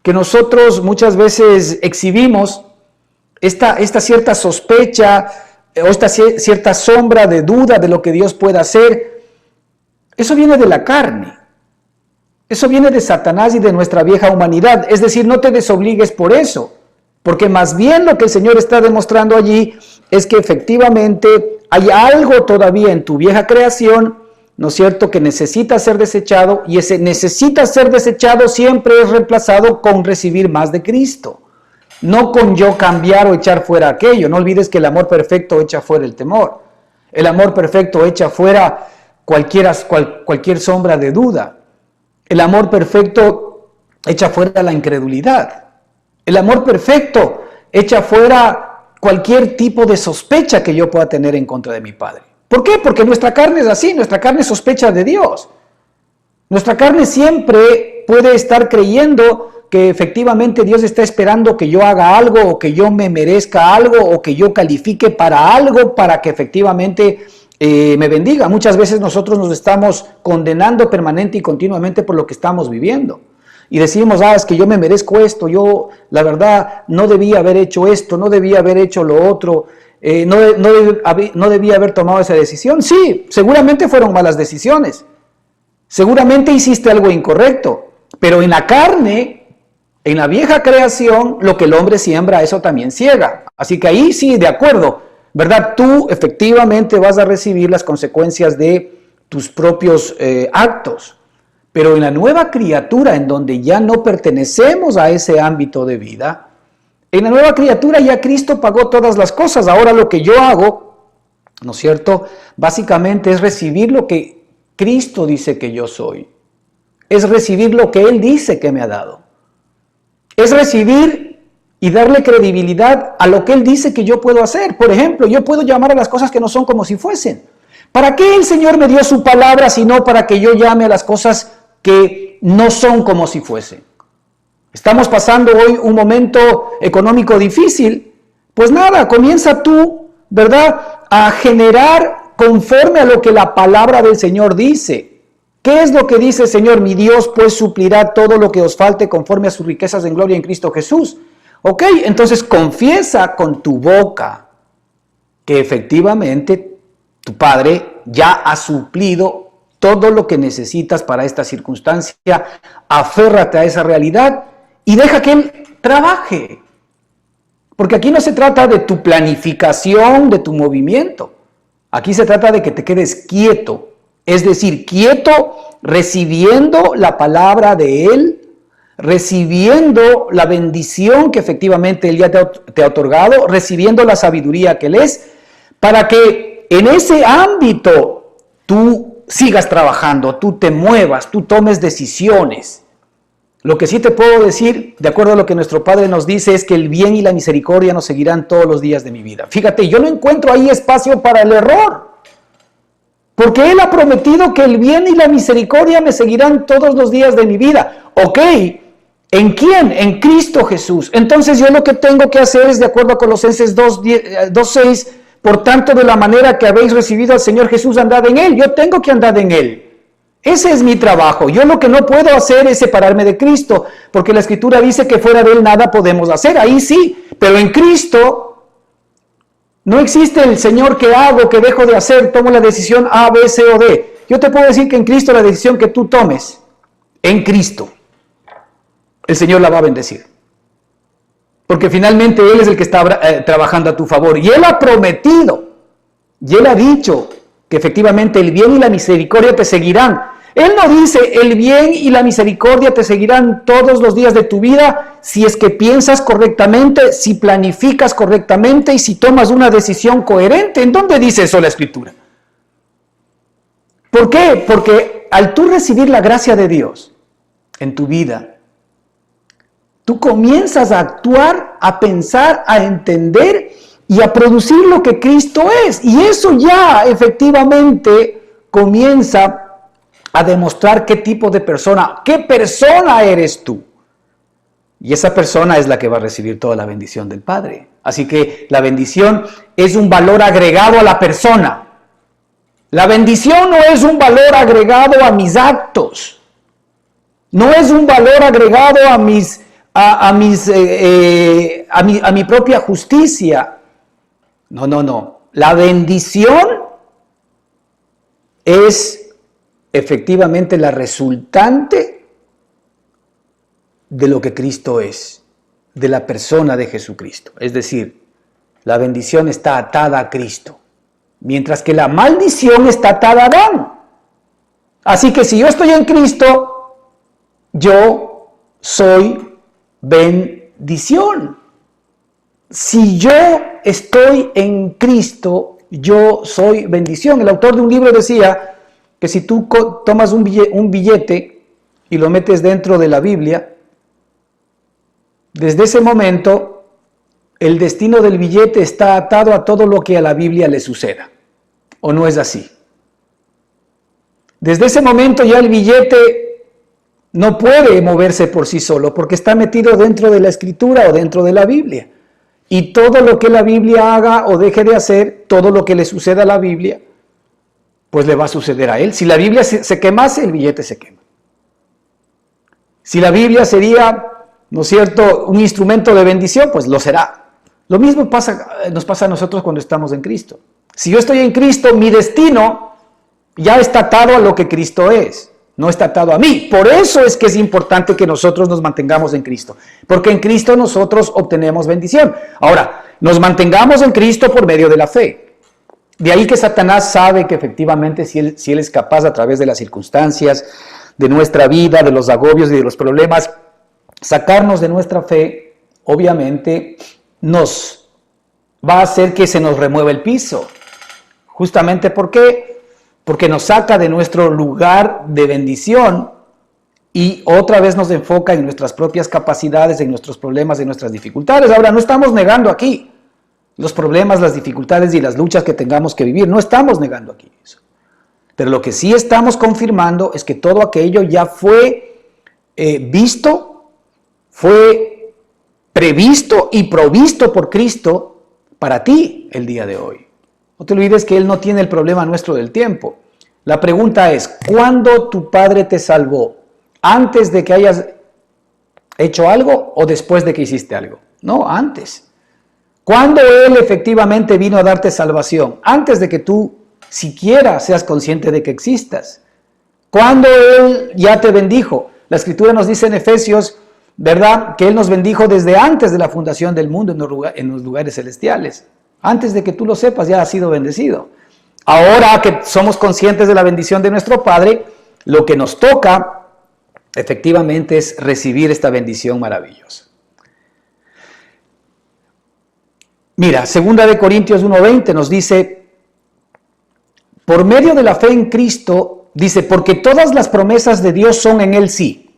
que nosotros muchas veces exhibimos, esta cierta sospecha o esta cierta sombra de duda de lo que Dios puede hacer, eso viene de la carne, eso viene de Satanás y de nuestra vieja humanidad. Es decir, no te desobligues por eso, porque más bien lo que el Señor está demostrando allí es que efectivamente hay algo todavía en tu vieja creación, ¿no es cierto?, que necesita ser desechado, y ese necesita ser desechado siempre es reemplazado con recibir más de Cristo, no con yo cambiar o echar fuera aquello. No olvides que el amor perfecto echa fuera el temor, el amor perfecto echa fuera cualquier sombra de duda, el amor perfecto echa fuera la incredulidad, el amor perfecto echa fuera cualquier tipo de sospecha que yo pueda tener en contra de mi Padre. ¿Por qué? Porque nuestra carne es así, nuestra carne sospecha de Dios. Nuestra carne siempre puede estar creyendo que efectivamente Dios está esperando que yo haga algo, o que yo me merezca algo, o que yo califique para algo, para que efectivamente me bendiga. Muchas veces nosotros nos estamos condenando permanente y continuamente por lo que estamos viviendo. Y decimos, es que yo me merezco esto, yo la verdad no debía haber hecho esto, no debía haber hecho lo otro, no debía haber tomado esa decisión. Sí, seguramente fueron malas decisiones, seguramente hiciste algo incorrecto, pero en la carne, en la vieja creación, lo que el hombre siembra, eso también ciega. Así que ahí sí, de acuerdo, ¿verdad? Tú efectivamente vas a recibir las consecuencias de tus propios actos. Pero en la nueva criatura, en donde ya no pertenecemos a ese ámbito de vida, en la nueva criatura ya Cristo pagó todas las cosas. Ahora lo que yo hago, ¿no es cierto?, básicamente es recibir lo que Cristo dice que yo soy. Es recibir lo que Él dice que me ha dado. Es recibir y darle credibilidad a lo que Él dice que yo puedo hacer. Por ejemplo, yo puedo llamar a las cosas que no son como si fuesen. ¿Para qué el Señor me dio su palabra sino para que yo llame a las cosas que no son como si fuesen? Estamos pasando hoy un momento económico difícil. Pues nada, comienza tú, ¿verdad?, a generar conforme a lo que la palabra del Señor dice. ¿Qué es lo que dice el Señor? Mi Dios pues suplirá todo lo que os falte conforme a sus riquezas en gloria en Cristo Jesús. Ok, entonces confiesa con tu boca que efectivamente tu Padre ya ha suplido todo lo que necesitas para esta circunstancia. Aférrate a esa realidad y deja que Él trabaje. Porque aquí no se trata de tu planificación, de tu movimiento. Aquí se trata de que te quedes quieto Es decir, quieto, recibiendo la palabra de Él, recibiendo la bendición que efectivamente Él ya te ha otorgado, recibiendo la sabiduría que Él es, para que en ese ámbito tú sigas trabajando, tú te muevas, tú tomes decisiones. Lo que sí te puedo decir, de acuerdo a lo que nuestro Padre nos dice, es que el bien y la misericordia nos seguirán todos los días de mi vida. Fíjate, yo no encuentro ahí espacio para el error, porque Él ha prometido que el bien y la misericordia me seguirán todos los días de mi vida. Ok, ¿en quién? En Cristo Jesús. Entonces yo lo que tengo que hacer es, de acuerdo a Colosenses 2:6, por tanto, de la manera que habéis recibido al Señor Jesús, andad en Él. Yo tengo que andar en Él. Ese es mi trabajo. Yo lo que no puedo hacer es separarme de Cristo, porque la Escritura dice que fuera de Él nada podemos hacer. Ahí sí, pero en Cristo no existe el Señor que hago, que dejo de hacer, tomo la decisión A, B, C o D. Yo te puedo decir que en Cristo la decisión que tú tomes, en Cristo, el Señor la va a bendecir. Porque finalmente Él es el que está trabajando a tu favor. Y Él ha prometido, y Él ha dicho que efectivamente el bien y la misericordia te seguirán. Él no dice el bien y la misericordia te seguirán todos los días de tu vida si es que piensas correctamente, si planificas correctamente y si tomas una decisión coherente. ¿En dónde dice eso la Escritura? ¿Por qué? Porque al tú recibir la gracia de Dios en tu vida, tú comienzas a actuar, a pensar, a entender y a producir lo que Cristo es. Y eso ya efectivamente comienza a demostrar qué tipo de persona, qué persona eres tú. Y esa persona es la que va a recibir toda la bendición del Padre. Así que la bendición es un valor agregado a la persona. La bendición no es un valor agregado a mis actos. No es un valor agregado a mi propia justicia. No. La bendición es efectivamente la resultante de lo que Cristo es, de la persona de Jesucristo. Es decir, la bendición está atada a Cristo, mientras que la maldición está atada a Adán. Así que si yo estoy en Cristo, yo soy bendición. Si yo estoy en Cristo, yo soy bendición. El autor de un libro decía que si tú tomas un billete y lo metes dentro de la Biblia, desde ese momento el destino del billete está atado a todo lo que a la Biblia le suceda. ¿O no es así? Desde ese momento ya el billete no puede moverse por sí solo, porque está metido dentro de la Escritura o dentro de la Biblia. Y todo lo que la Biblia haga o deje de hacer, todo lo que le suceda a la Biblia, pues le va a suceder a él. Si la Biblia se quemase, el billete se quema. Si la Biblia sería, ¿no es cierto?, un instrumento de bendición, pues lo será. Lo mismo nos pasa a nosotros cuando estamos en Cristo. Si yo estoy en Cristo, mi destino ya está atado a lo que Cristo es, no está atado a mí. Por eso es que es importante que nosotros nos mantengamos en Cristo, porque en Cristo nosotros obtenemos bendición. Ahora, nos mantengamos en Cristo por medio de la fe. De ahí que Satanás sabe que efectivamente si él es capaz a través de las circunstancias, de nuestra vida, de los agobios y de los problemas, sacarnos de nuestra fe, obviamente nos va a hacer que se nos remueva el piso. Justamente ¿por qué? Porque nos saca de nuestro lugar de bendición y otra vez nos enfoca en nuestras propias capacidades, en nuestros problemas, en nuestras dificultades. Ahora, no estamos negando aquí los problemas, las dificultades y las luchas que tengamos que vivir. No estamos negando aquí eso. Pero lo que sí estamos confirmando es que todo aquello ya fue visto, fue previsto y provisto por Cristo para ti el día de hoy. No te olvides que Él no tiene el problema nuestro del tiempo. La pregunta es, ¿cuándo tu Padre te salvó? ¿Antes de que hayas hecho algo o después de que hiciste algo? No, antes. ¿Cuándo Él efectivamente vino a darte salvación? Antes de que tú siquiera seas consciente de que existas. ¿Cuándo Él ya te bendijo? La Escritura nos dice en Efesios, ¿verdad?, que Él nos bendijo desde antes de la fundación del mundo en los lugares celestiales. Antes de que tú lo sepas ya has sido bendecido. Ahora que somos conscientes de la bendición de nuestro Padre, lo que nos toca efectivamente es recibir esta bendición maravillosa. Mira, 2 Corintios 1:20 nos dice, por medio de la fe en Cristo, dice, porque todas las promesas de Dios son en Él sí.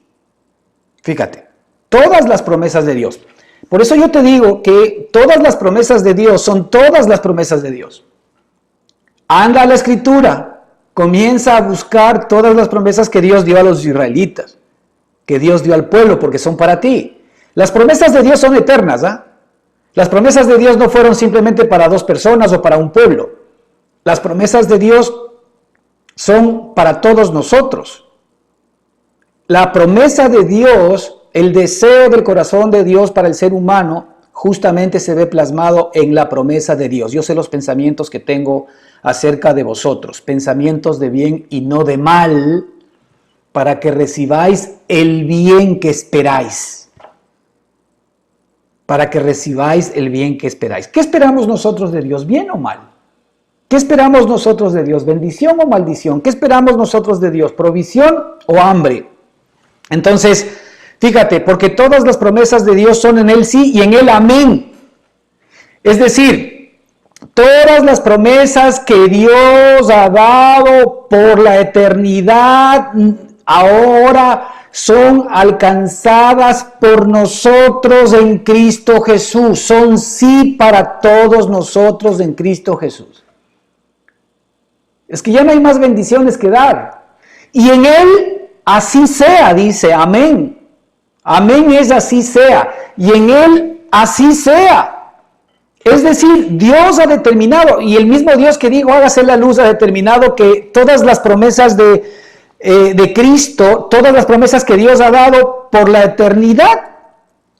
Fíjate, todas las promesas de Dios. Por eso yo te digo que todas las promesas de Dios son todas las promesas de Dios. Anda a la Escritura, comienza a buscar todas las promesas que Dios dio a los israelitas, que Dios dio al pueblo, porque son para ti. Las promesas de Dios son eternas, ¿ah? Las promesas de Dios no fueron simplemente para 2 personas o para un pueblo. Las promesas de Dios son para todos nosotros. La promesa de Dios, el deseo del corazón de Dios para el ser humano, justamente se ve plasmado en la promesa de Dios. Yo sé los pensamientos que tengo acerca de vosotros, pensamientos de bien y no de mal, para que recibáis el bien que esperáis. Para que recibáis el bien que esperáis. ¿Qué esperamos nosotros de Dios? ¿Bien o mal? ¿Qué esperamos nosotros de Dios? ¿Bendición o maldición? ¿Qué esperamos nosotros de Dios? ¿Provisión o hambre? Entonces, fíjate, porque todas las promesas de Dios son en Él sí y en Él amén. Es decir, todas las promesas que Dios ha dado por la eternidad ahora son alcanzadas por nosotros en Cristo Jesús. Son sí para todos nosotros en Cristo Jesús. Es que ya no hay más bendiciones que dar. Y en Él así sea, dice, amén. Amén es así sea. Y en Él así sea. Es decir, Dios ha determinado, y el mismo Dios que dijo, hágase la luz, ha determinado que todas las promesas de Cristo, todas las promesas que Dios ha dado por la eternidad,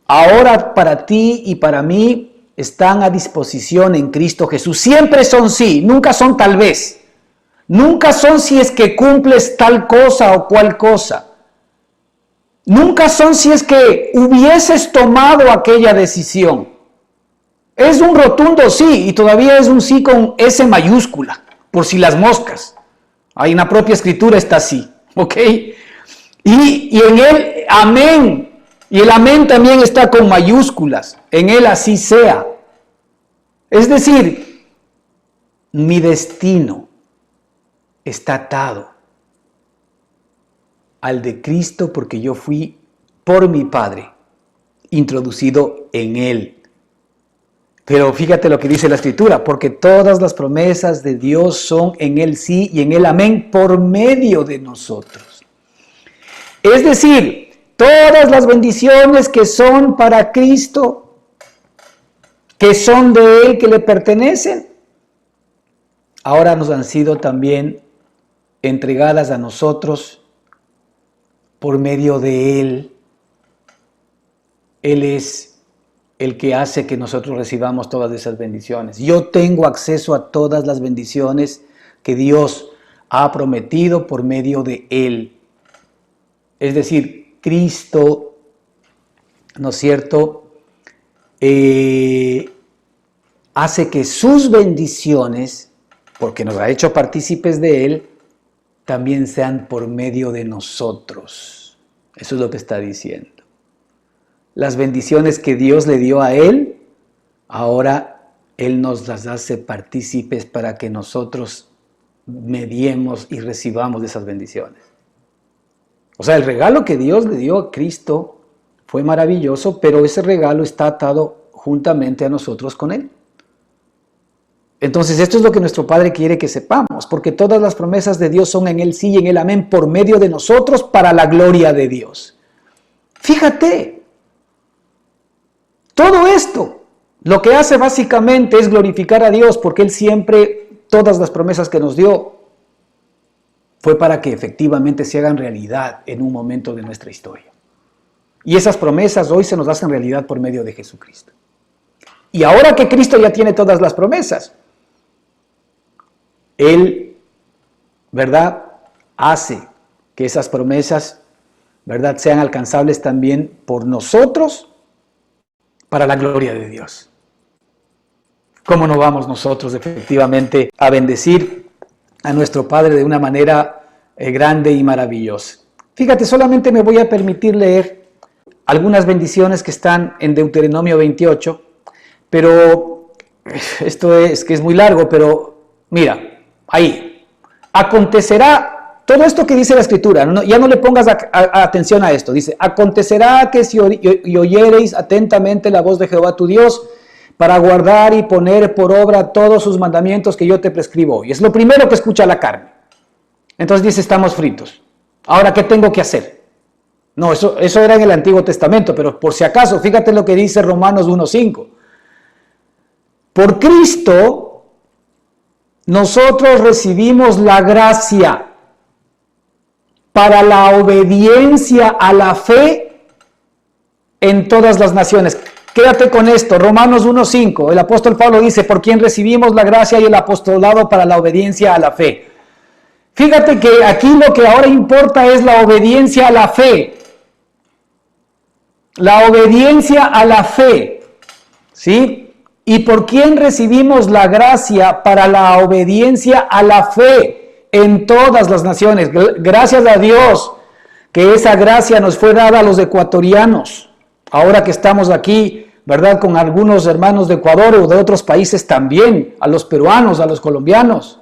ahora para ti y para mí están a disposición en Cristo Jesús. Siempre son sí, nunca son tal vez. Nunca son si es que cumples tal cosa o cual cosa. Nunca son si es que hubieses tomado aquella decisión. Es un rotundo sí, y todavía es un sí con S mayúscula, por si las moscas. Ahí en la propia escritura está así, ¿ok? Y en Él, amén. Y el amén también está con mayúsculas. En Él así sea. Es decir, mi destino está atado al de Cristo porque yo fui por mi Padre introducido en Él. Pero fíjate lo que dice la Escritura, porque todas las promesas de Dios son en Él sí y en Él amén por medio de nosotros. Es decir, todas las bendiciones que son para Cristo, que son de Él, que le pertenecen, ahora nos han sido también entregadas a nosotros por medio de Él. Él es el que hace que nosotros recibamos todas esas bendiciones. Yo tengo acceso a todas las bendiciones que Dios ha prometido por medio de Él. Es decir, Cristo, ¿no es cierto?, hace que sus bendiciones, porque nos ha hecho partícipes de Él, también sean por medio de nosotros. Eso es lo que está diciendo. Las bendiciones que Dios le dio a Él, ahora Él nos las hace partícipes para que nosotros mediemos y recibamos de esas bendiciones. O sea, el regalo que Dios le dio a Cristo fue maravilloso, pero ese regalo está atado juntamente a nosotros con Él. Entonces, esto es lo que nuestro Padre quiere que sepamos, porque todas las promesas de Dios son en Él sí y en Él amén por medio de nosotros para la gloria de Dios. Fíjate, todo esto lo que hace básicamente es glorificar a Dios, porque Él siempre, todas las promesas que nos dio, fue para que efectivamente se hagan realidad en un momento de nuestra historia. Y esas promesas hoy se nos hacen realidad por medio de Jesucristo. Y ahora que Cristo ya tiene todas las promesas, Él, ¿verdad?, hace que esas promesas, ¿verdad?, sean alcanzables también por nosotros para la gloria de Dios. ¿Cómo no vamos nosotros efectivamente a bendecir a nuestro Padre de una manera grande y maravillosa. Fíjate, solamente me voy a permitir leer algunas bendiciones que están en Deuteronomio 28, pero esto es que es muy largo, pero mira, ahí, acontecerá, todo esto que dice la Escritura, ya no le pongas atención a esto, dice, acontecerá que si oyereis atentamente la voz de Jehová tu Dios, para guardar y poner por obra todos sus mandamientos que yo te prescribo hoy. Es lo primero que escucha la carne. Entonces dice, estamos fritos. Ahora, ¿qué tengo que hacer? No, eso era en el Antiguo Testamento, pero por si acaso, fíjate lo que dice Romanos 1:5. Por Cristo, nosotros recibimos la gracia para la obediencia a la fe en todas las naciones. Quédate con esto, Romanos 1:5, el apóstol Pablo dice, por quien recibimos la gracia y el apostolado para la obediencia a la fe. Fíjate que aquí lo que ahora importa es la obediencia a la fe. La obediencia a la fe, ¿sí? Y por quien recibimos la gracia para la obediencia a la fe en todas las naciones. Gracias a Dios que esa gracia nos fue dada a los ecuatorianos. Ahora que estamos aquí, ¿verdad? Con algunos hermanos de Ecuador o de otros países también, a los peruanos, a los colombianos,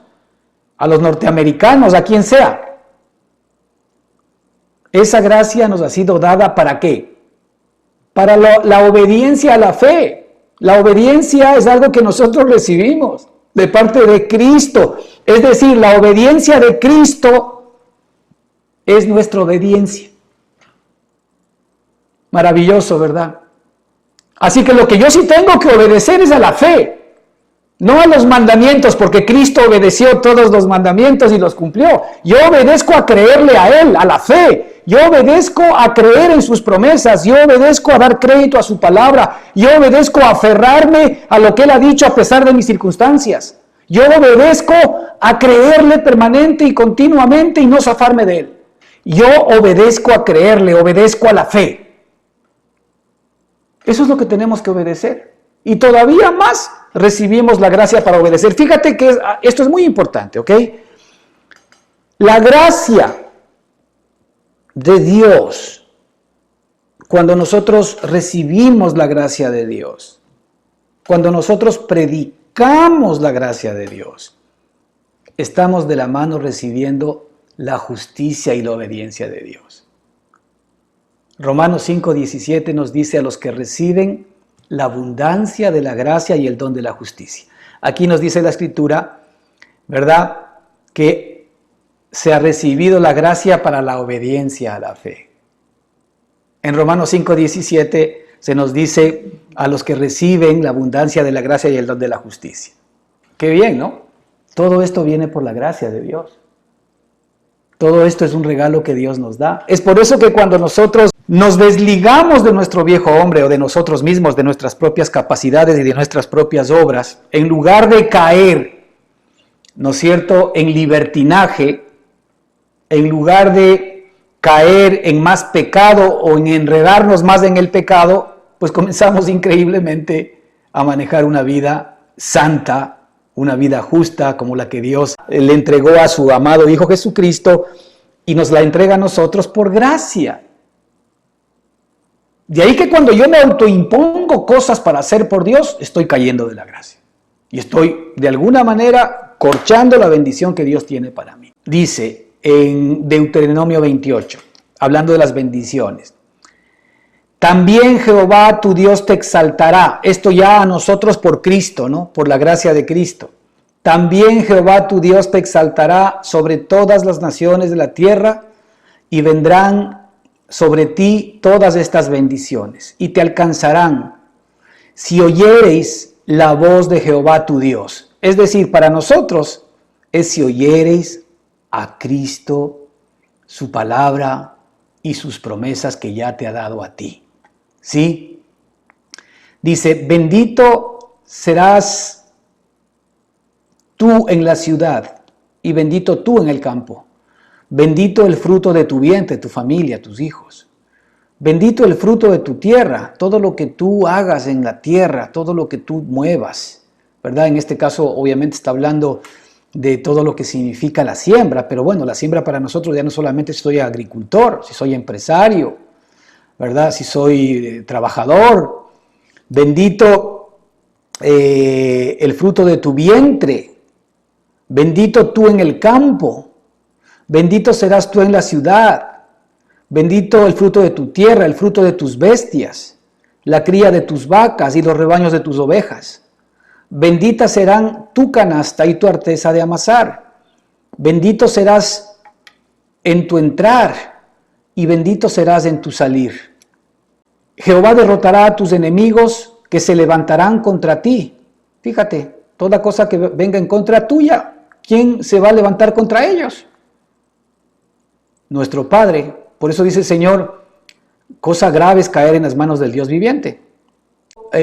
a los norteamericanos, a quien sea. Esa gracia nos ha sido dada ¿para qué? Para la obediencia a la fe. La obediencia es algo que nosotros recibimos de parte de Cristo. Es decir, la obediencia de Cristo es nuestra obediencia. Maravilloso, ¿verdad? Así que lo que yo sí tengo que obedecer es a la fe, no a los mandamientos, porque Cristo obedeció todos los mandamientos y los cumplió. Yo obedezco a creerle a Él, a la fe. Yo obedezco a creer en sus promesas. Yo obedezco a dar crédito a su palabra. Yo obedezco a aferrarme a lo que Él ha dicho a pesar de mis circunstancias. Yo obedezco a creerle permanente y continuamente y no zafarme de Él. Yo obedezco a creerle, obedezco a la fe. Eso es lo que tenemos que obedecer. Y todavía más recibimos la gracia para obedecer. Fíjate que esto es muy importante, ¿ok? La gracia de Dios, cuando nosotros recibimos la gracia de Dios, cuando nosotros predicamos la gracia de Dios, estamos de la mano recibiendo la justicia y la obediencia de Dios. Romanos 5:17 nos dice a los que reciben la abundancia de la gracia y el don de la justicia. Aquí nos dice la Escritura, ¿verdad?, que se ha recibido la gracia para la obediencia a la fe. En Romanos 5:17 se nos dice a los que reciben la abundancia de la gracia y el don de la justicia. Qué bien, ¿no? Todo esto viene por la gracia de Dios. Todo esto es un regalo que Dios nos da. Es por eso que cuando nosotros nos desligamos de nuestro viejo hombre o de nosotros mismos, de nuestras propias capacidades y de nuestras propias obras, en lugar de caer, ¿no es cierto?, en libertinaje, en lugar de caer en más pecado o en enredarnos más en el pecado, pues comenzamos increíblemente a manejar una vida santa, una vida justa como la que Dios le entregó a su amado Hijo Jesucristo y nos la entrega a nosotros por gracia. De ahí que cuando yo me autoimpongo cosas para hacer por Dios, estoy cayendo de la gracia. Y estoy de alguna manera corchando la bendición que Dios tiene para mí. Dice en Deuteronomio 28, hablando de las bendiciones. También Jehová tu Dios te exaltará. Esto ya a nosotros por Cristo, ¿no? Por la gracia de Cristo. También Jehová tu Dios te exaltará sobre todas las naciones de la tierra y vendrán sobre ti todas estas bendiciones y te alcanzarán si oyereis la voz de Jehová tu Dios. Es decir, para nosotros es si oyereis a Cristo, su palabra y sus promesas que ya te ha dado a ti. ¿Sí? Dice, bendito serás tú en la ciudad y bendito tú en el campo. Bendito el fruto de tu vientre, tu familia, tus hijos. Bendito el fruto de tu tierra, todo lo que tú hagas en la tierra, todo lo que tú muevas, ¿verdad? En este caso, obviamente, está hablando de todo lo que significa la siembra, pero bueno, la siembra para nosotros ya no solamente si soy agricultor, si soy empresario, ¿verdad? Si soy trabajador, bendito el fruto de tu vientre, bendito tú en el campo, bendito serás tú en la ciudad, bendito el fruto de tu tierra, el fruto de tus bestias, la cría de tus vacas y los rebaños de tus ovejas. Benditas serán tu canasta y tu arteza de amasar. Bendito serás en tu entrar y bendito serás en tu salir. Jehová derrotará a tus enemigos que se levantarán contra ti. Fíjate, toda cosa que venga en contra tuya, ¿quién se va a levantar contra ellos? Nuestro Padre. Por eso dice el Señor, cosa grave es caer en las manos del Dios viviente.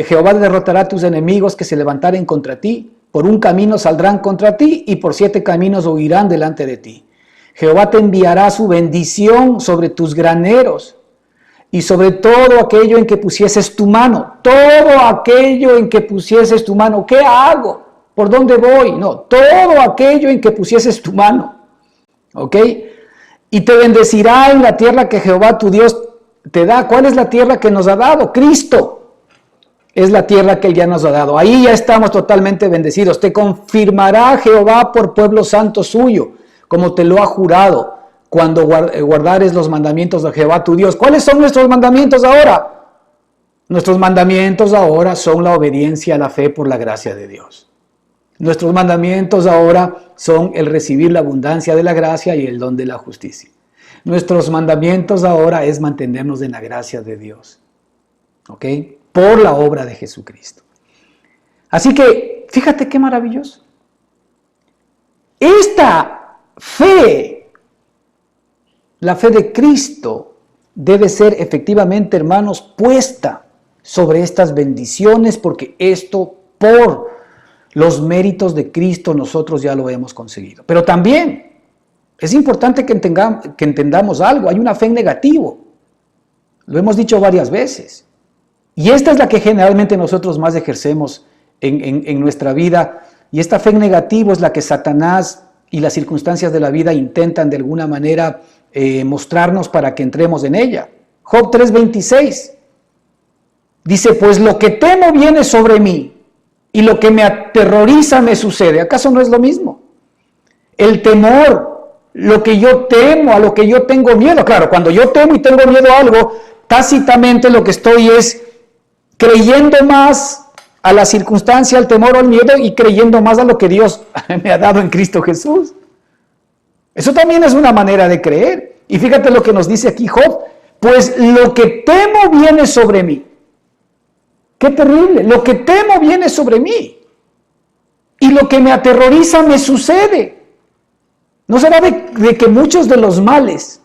Jehová derrotará a tus enemigos que se levantaren contra ti. Por un camino saldrán contra ti y por 7 caminos huirán delante de ti. Jehová te enviará su bendición sobre tus graneros y sobre todo aquello en que pusieses tu mano. Todo aquello en que pusieses tu mano. ¿Qué hago? ¿Por dónde voy? No, todo aquello en que pusieses tu mano. ¿Ok? Y te bendecirá en la tierra que Jehová tu Dios te da. ¿Cuál es la tierra que nos ha dado? Cristo. Es la tierra que Él ya nos ha dado. Ahí ya estamos totalmente bendecidos. Te confirmará Jehová por pueblo santo suyo, como te lo ha jurado, cuando guardares los mandamientos de Jehová tu Dios. ¿Cuáles son nuestros mandamientos ahora? Nuestros mandamientos ahora son la obediencia a la fe por la gracia de Dios. Nuestros mandamientos ahora son el recibir la abundancia de la gracia y el don de la justicia. Nuestros mandamientos ahora es mantenernos en la gracia de Dios. ¿Ok? Por la obra de Jesucristo. Así que, fíjate qué maravilloso. Esta fe, la fe de Cristo, debe ser efectivamente, hermanos, puesta sobre estas bendiciones, porque esto, por los méritos de Cristo, nosotros ya lo hemos conseguido. Pero también es importante que entendamos algo. Hay una fe en negativo. Lo hemos dicho varias veces. Y esta es la que generalmente nosotros más ejercemos en nuestra vida. Y esta fe en negativo es la que Satanás y las circunstancias de la vida intentan de alguna manera mostrarnos para que entremos en ella. Job 3:26 dice, pues lo que temo viene sobre mí y lo que me aterroriza me sucede. ¿Acaso no es lo mismo? El temor, lo que yo temo, a lo que yo tengo miedo. Claro, cuando yo temo y tengo miedo a algo, tácitamente lo que estoy es creyendo más a la circunstancia, al temor o al miedo y creyendo más a lo que Dios me ha dado en Cristo Jesús. Eso también es una manera de creer. Y fíjate lo que nos dice aquí Job, pues lo que temo viene sobre mí. ¡Qué terrible! Lo que temo viene sobre mí. Y lo que me aterroriza me sucede. ¿No será de que muchos de los males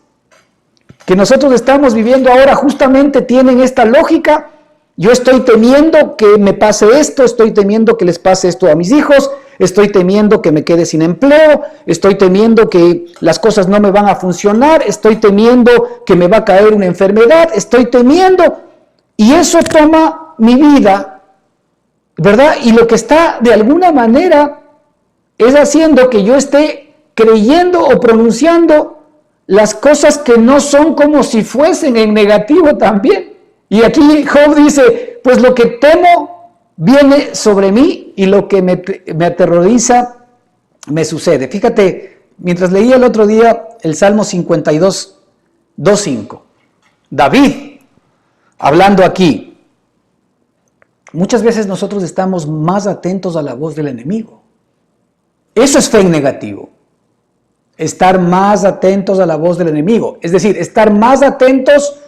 que nosotros estamos viviendo ahora justamente tienen esta lógica? Yo estoy temiendo que me pase esto, estoy temiendo que les pase esto a mis hijos, estoy temiendo que me quede sin empleo, estoy temiendo que las cosas no me van a funcionar, estoy temiendo que me va a caer una enfermedad, estoy temiendo, y eso toma mi vida, ¿verdad? Y lo que está de alguna manera es haciendo que yo esté creyendo o pronunciando las cosas que no son como si fuesen en negativo también. Y aquí Job dice, pues lo que temo viene sobre mí y lo que me aterroriza me sucede. Fíjate, mientras leía el otro día el Salmo 52, 2:5, David, hablando aquí, muchas veces nosotros estamos más atentos a la voz del enemigo. Eso es fe en negativo. Estar más atentos a la voz del enemigo. Es decir, estar más atentos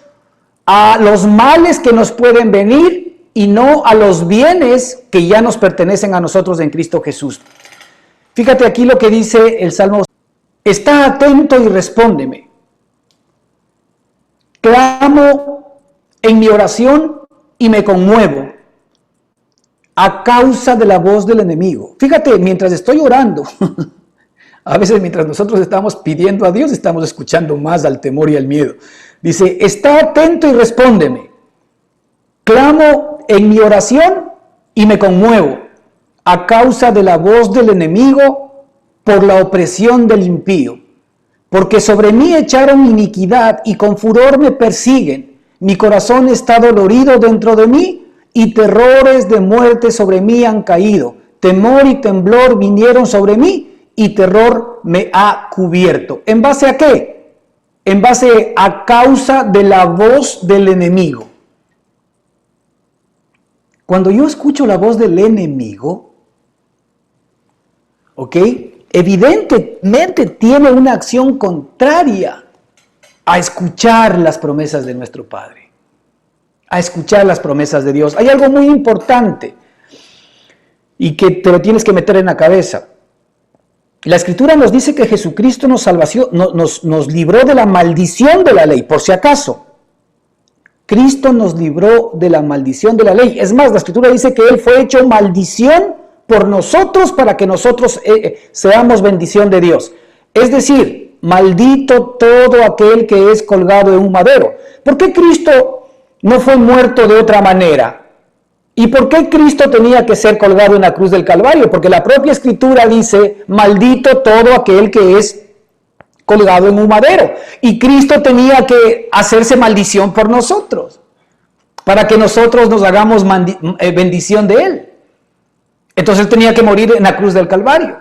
a los males que nos pueden venir y no a los bienes que ya nos pertenecen a nosotros en Cristo Jesús. Fíjate aquí lo que dice el Salmo. Está atento y respóndeme. Clamo en mi oración y me conmuevo a causa de la voz del enemigo. Fíjate, mientras estoy orando, a veces mientras nosotros estamos pidiendo a Dios, estamos escuchando más al temor y al miedo. Dice, está atento y respóndeme. Clamo en mi oración y me conmuevo a causa de la voz del enemigo por la opresión del impío. Porque sobre mí echaron iniquidad y con furor me persiguen. Mi corazón está dolorido dentro de mí y terrores de muerte sobre mí han caído. Temor y temblor vinieron sobre mí y terror me ha cubierto. ¿En base a qué? En base a causa de la voz del enemigo. Cuando yo escucho la voz del enemigo, ¿ok? Evidentemente tiene una acción contraria a escuchar las promesas de nuestro Padre, a escuchar las promesas de Dios. Hay algo muy importante y que te lo tienes que meter en la cabeza. La Escritura nos dice que Jesucristo nos libró de la maldición de la ley, por si acaso. Cristo nos libró de la maldición de la ley. Es más, la Escritura dice que Él fue hecho maldición por nosotros para que nosotros seamos bendición de Dios. Es decir, maldito todo aquel que es colgado en un madero. ¿Por qué Cristo no fue muerto de otra manera? ¿Y por qué Cristo tenía que ser colgado en la cruz del Calvario? Porque la propia Escritura dice, maldito todo aquel que es colgado en un madero. Y Cristo tenía que hacerse maldición por nosotros, para que nosotros nos hagamos bendición de Él. Entonces Él tenía que morir en la cruz del Calvario.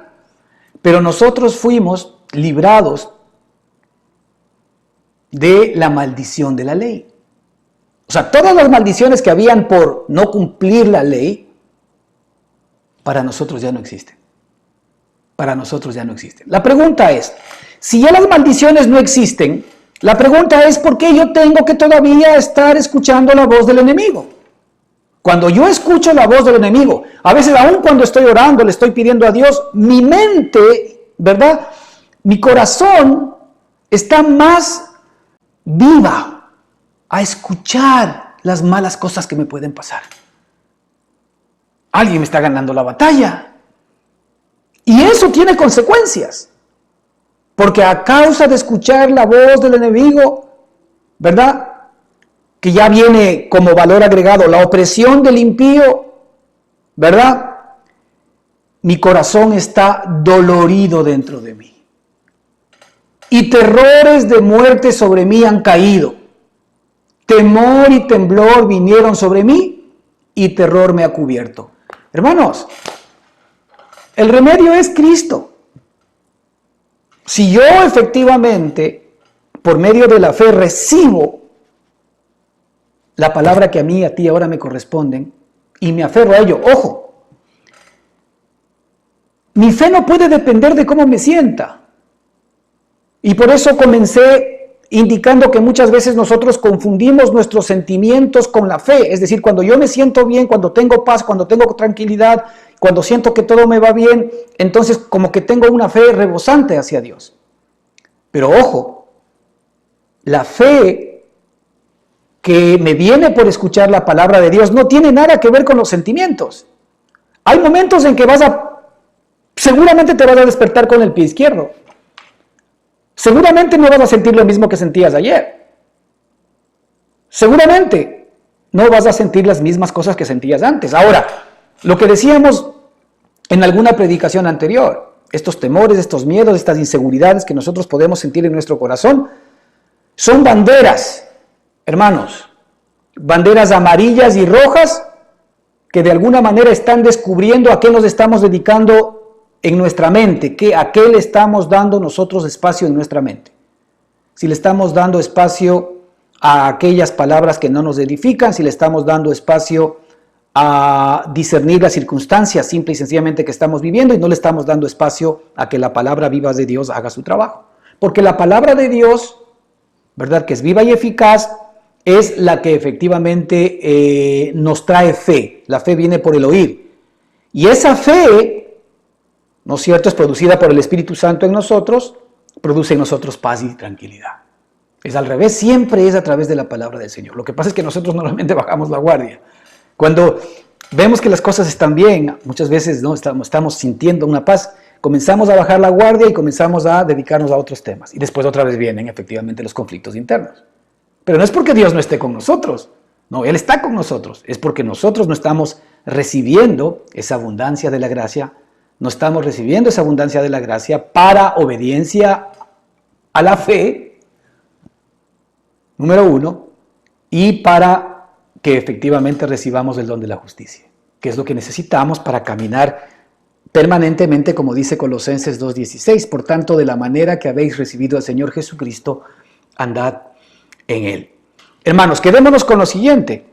Pero nosotros fuimos librados de la maldición de la ley. O sea, todas las maldiciones que habían por no cumplir la ley, para nosotros ya no existen. Para nosotros ya no existen. La pregunta es, si ya las maldiciones no existen, la pregunta es, ¿por qué yo tengo que todavía estar escuchando la voz del enemigo? Cuando yo escucho la voz del enemigo, a veces aún cuando estoy orando, le estoy pidiendo a Dios, mi mente, ¿verdad? Mi corazón está más viva a escuchar las malas cosas que me pueden pasar. Alguien me está ganando la batalla. Y eso tiene consecuencias. Porque a causa de escuchar la voz del enemigo, ¿verdad? Que ya viene como valor agregado, la opresión del impío, ¿verdad? Mi corazón está dolorido dentro de mí. Y terrores de muerte sobre mí han caído. Temor y temblor vinieron sobre mí y terror me ha cubierto. Hermanos, el remedio es Cristo. Si yo efectivamente, por medio de la fe, recibo la palabra que a mí y a ti ahora me corresponden y me aferro a ello, ojo, mi fe no puede depender de cómo me sienta. Y por eso comencé indicando que muchas veces nosotros confundimos nuestros sentimientos con la fe. Es decir, cuando yo me siento bien, cuando tengo paz, cuando tengo tranquilidad, cuando siento que todo me va bien, entonces como que tengo una fe rebosante hacia Dios. Pero ojo, la fe que me viene por escuchar la palabra de Dios no tiene nada que ver con los sentimientos. Hay momentos en que seguramente te vas a despertar con el pie izquierdo. Seguramente no vas a sentir lo mismo que sentías ayer. Seguramente no vas a sentir las mismas cosas que sentías antes. Ahora, lo que decíamos en alguna predicación anterior, estos temores, estos miedos, estas inseguridades que nosotros podemos sentir en nuestro corazón, son banderas, hermanos, banderas amarillas y rojas que de alguna manera están descubriendo a qué nos estamos dedicando en nuestra mente, a qué le estamos dando nosotros espacio en nuestra mente. Si le estamos dando espacio a aquellas palabras que no nos edifican, si le estamos dando espacio a discernir las circunstancias simple y sencillamente que estamos viviendo y no le estamos dando espacio a que la palabra viva de Dios haga su trabajo. Porque la palabra de Dios, ¿verdad?, que es viva y eficaz, es la que efectivamente nos trae fe. La fe viene por el oír. Y esa fe, ¿no es cierto?, es producida por el Espíritu Santo en nosotros, produce en nosotros paz y tranquilidad. Es al revés, siempre es a través de la palabra del Señor. Lo que pasa es que nosotros normalmente bajamos la guardia. Cuando vemos que las cosas están bien, muchas veces no estamos sintiendo una paz, comenzamos a bajar la guardia y comenzamos a dedicarnos a otros temas. Y después otra vez vienen efectivamente los conflictos internos. Pero no es porque Dios no esté con nosotros. No, Él está con nosotros. Es porque nosotros no estamos recibiendo esa abundancia de la gracia No estamos recibiendo esa abundancia de la gracia para obediencia a la fe, número uno, y para que efectivamente recibamos el don de la justicia, que es lo que necesitamos para caminar permanentemente, como dice Colosenses 2:16. Por tanto, de la manera que habéis recibido al Señor Jesucristo, andad en Él. Hermanos, quedémonos con lo siguiente.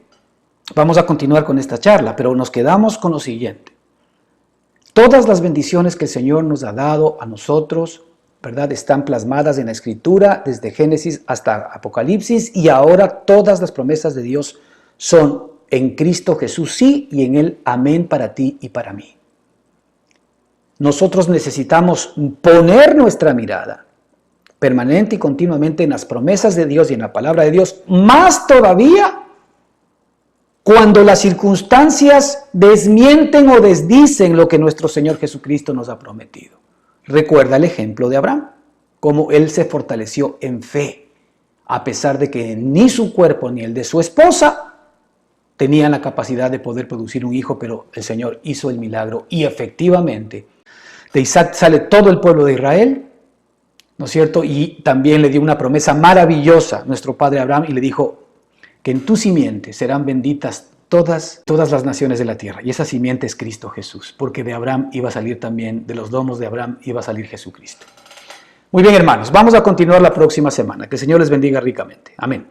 Vamos a continuar con esta charla, pero nos quedamos con lo siguiente. Todas las bendiciones que el Señor nos ha dado a nosotros, ¿verdad?, están plasmadas en la Escritura, desde Génesis hasta Apocalipsis, y ahora todas las promesas de Dios son en Cristo Jesús, sí, y en Él, amén, para ti y para mí. Nosotros necesitamos poner nuestra mirada permanente y continuamente en las promesas de Dios y en la palabra de Dios, más todavía cuando las circunstancias desmienten o desdicen lo que nuestro Señor Jesucristo nos ha prometido. Recuerda el ejemplo de Abraham, cómo él se fortaleció en fe, a pesar de que ni su cuerpo ni el de su esposa tenían la capacidad de poder producir un hijo, pero el Señor hizo el milagro y efectivamente de Isaac sale todo el pueblo de Israel, ¿no es cierto? Y también le dio una promesa maravillosa a nuestro padre Abraham y le dijo que en tu simiente serán benditas todas las naciones de la tierra. Y esa simiente es Cristo Jesús, porque de Abraham iba a salir también, de los lomos de Abraham iba a salir Jesucristo. Muy bien, hermanos, vamos a continuar la próxima semana. Que el Señor les bendiga ricamente. Amén.